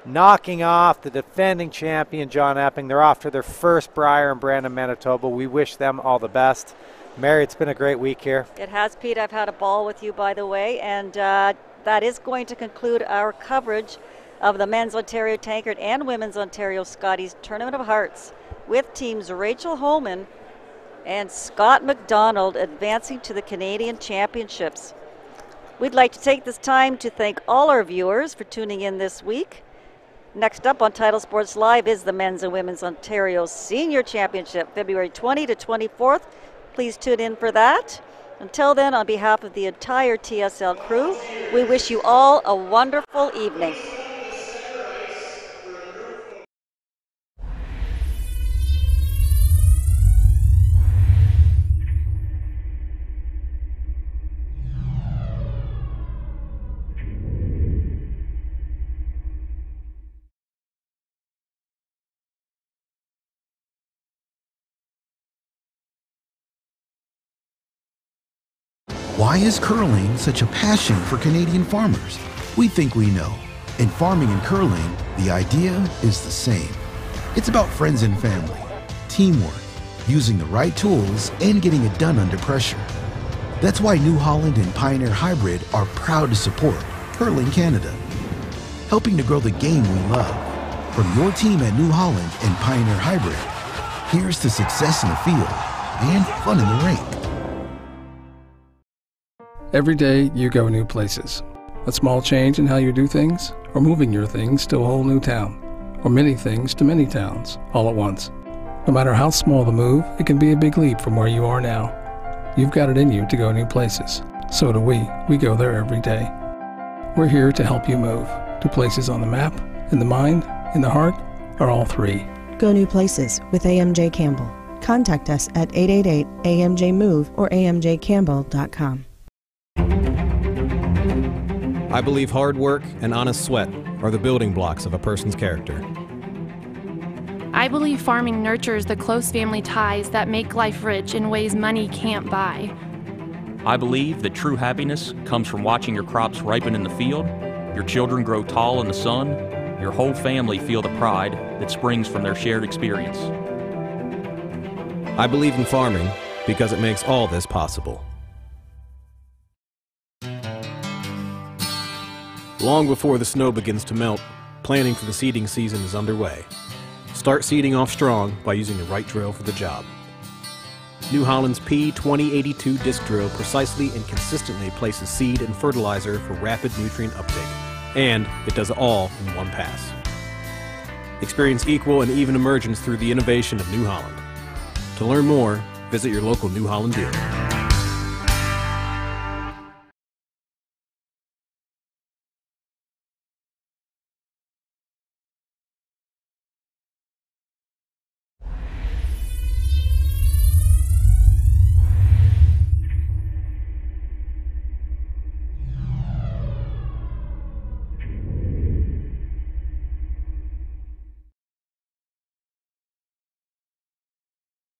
knocking off the defending champion, John Epping. They're off to their first Brier and Brandon, Manitoba. We wish them all the best. Mary, it's been a great week here. It has, Pete. I've had a ball with you, by the way, and that is going to conclude our coverage of the Men's Ontario Tankard and Women's Ontario Scotties Tournament of Hearts, with teams Rachel Holman and Scott McDonald advancing to the Canadian Championships. We'd like to take this time to thank all our viewers for tuning in this week. Next up on Title Sports Live is the Men's and Women's Ontario Senior Championship, February 20 to 24th. Please tune in for that. Until then, on behalf of the entire TSL crew, we wish you all a wonderful evening. Why is curling such a passion for Canadian farmers? We think we know. In farming and curling, the idea is the same. It's about friends and family, teamwork, using the right tools, and getting it done under pressure. That's why New Holland and Pioneer Hybrid are proud to support Curling Canada, helping to grow the game we love. From your team at New Holland and Pioneer Hybrid, here's to success in the field and fun in the rink. Every day you go new places. A small change in how you do things, or moving your things to a whole new town, or many things to many towns, all at once. No matter how small the move, it can be a big leap from where you are now. You've got it in you to go new places. So do we. We go there every day. We're here to help you move to places on the map, in the mind, in the heart, or all three. Go new places with AMJ Campbell. Contact us at 888-AMJ-MOVE or amjcampbell.com. I believe hard work and honest sweat are the building blocks of a person's character. I believe farming nurtures the close family ties that make life rich in ways money can't buy. I believe that true happiness comes from watching your crops ripen in the field, your children grow tall in the sun, your whole family feel the pride that springs from their shared experience. I believe in farming because it makes all this possible. Long before the snow begins to melt, planning for the seeding season is underway. Start seeding off strong by using the right drill for the job. New Holland's P2082 disc drill precisely and consistently places seed and fertilizer for rapid nutrient uptake, and it does it all in one pass. Experience equal and even emergence through the innovation of New Holland. To learn more, visit your local New Holland dealer.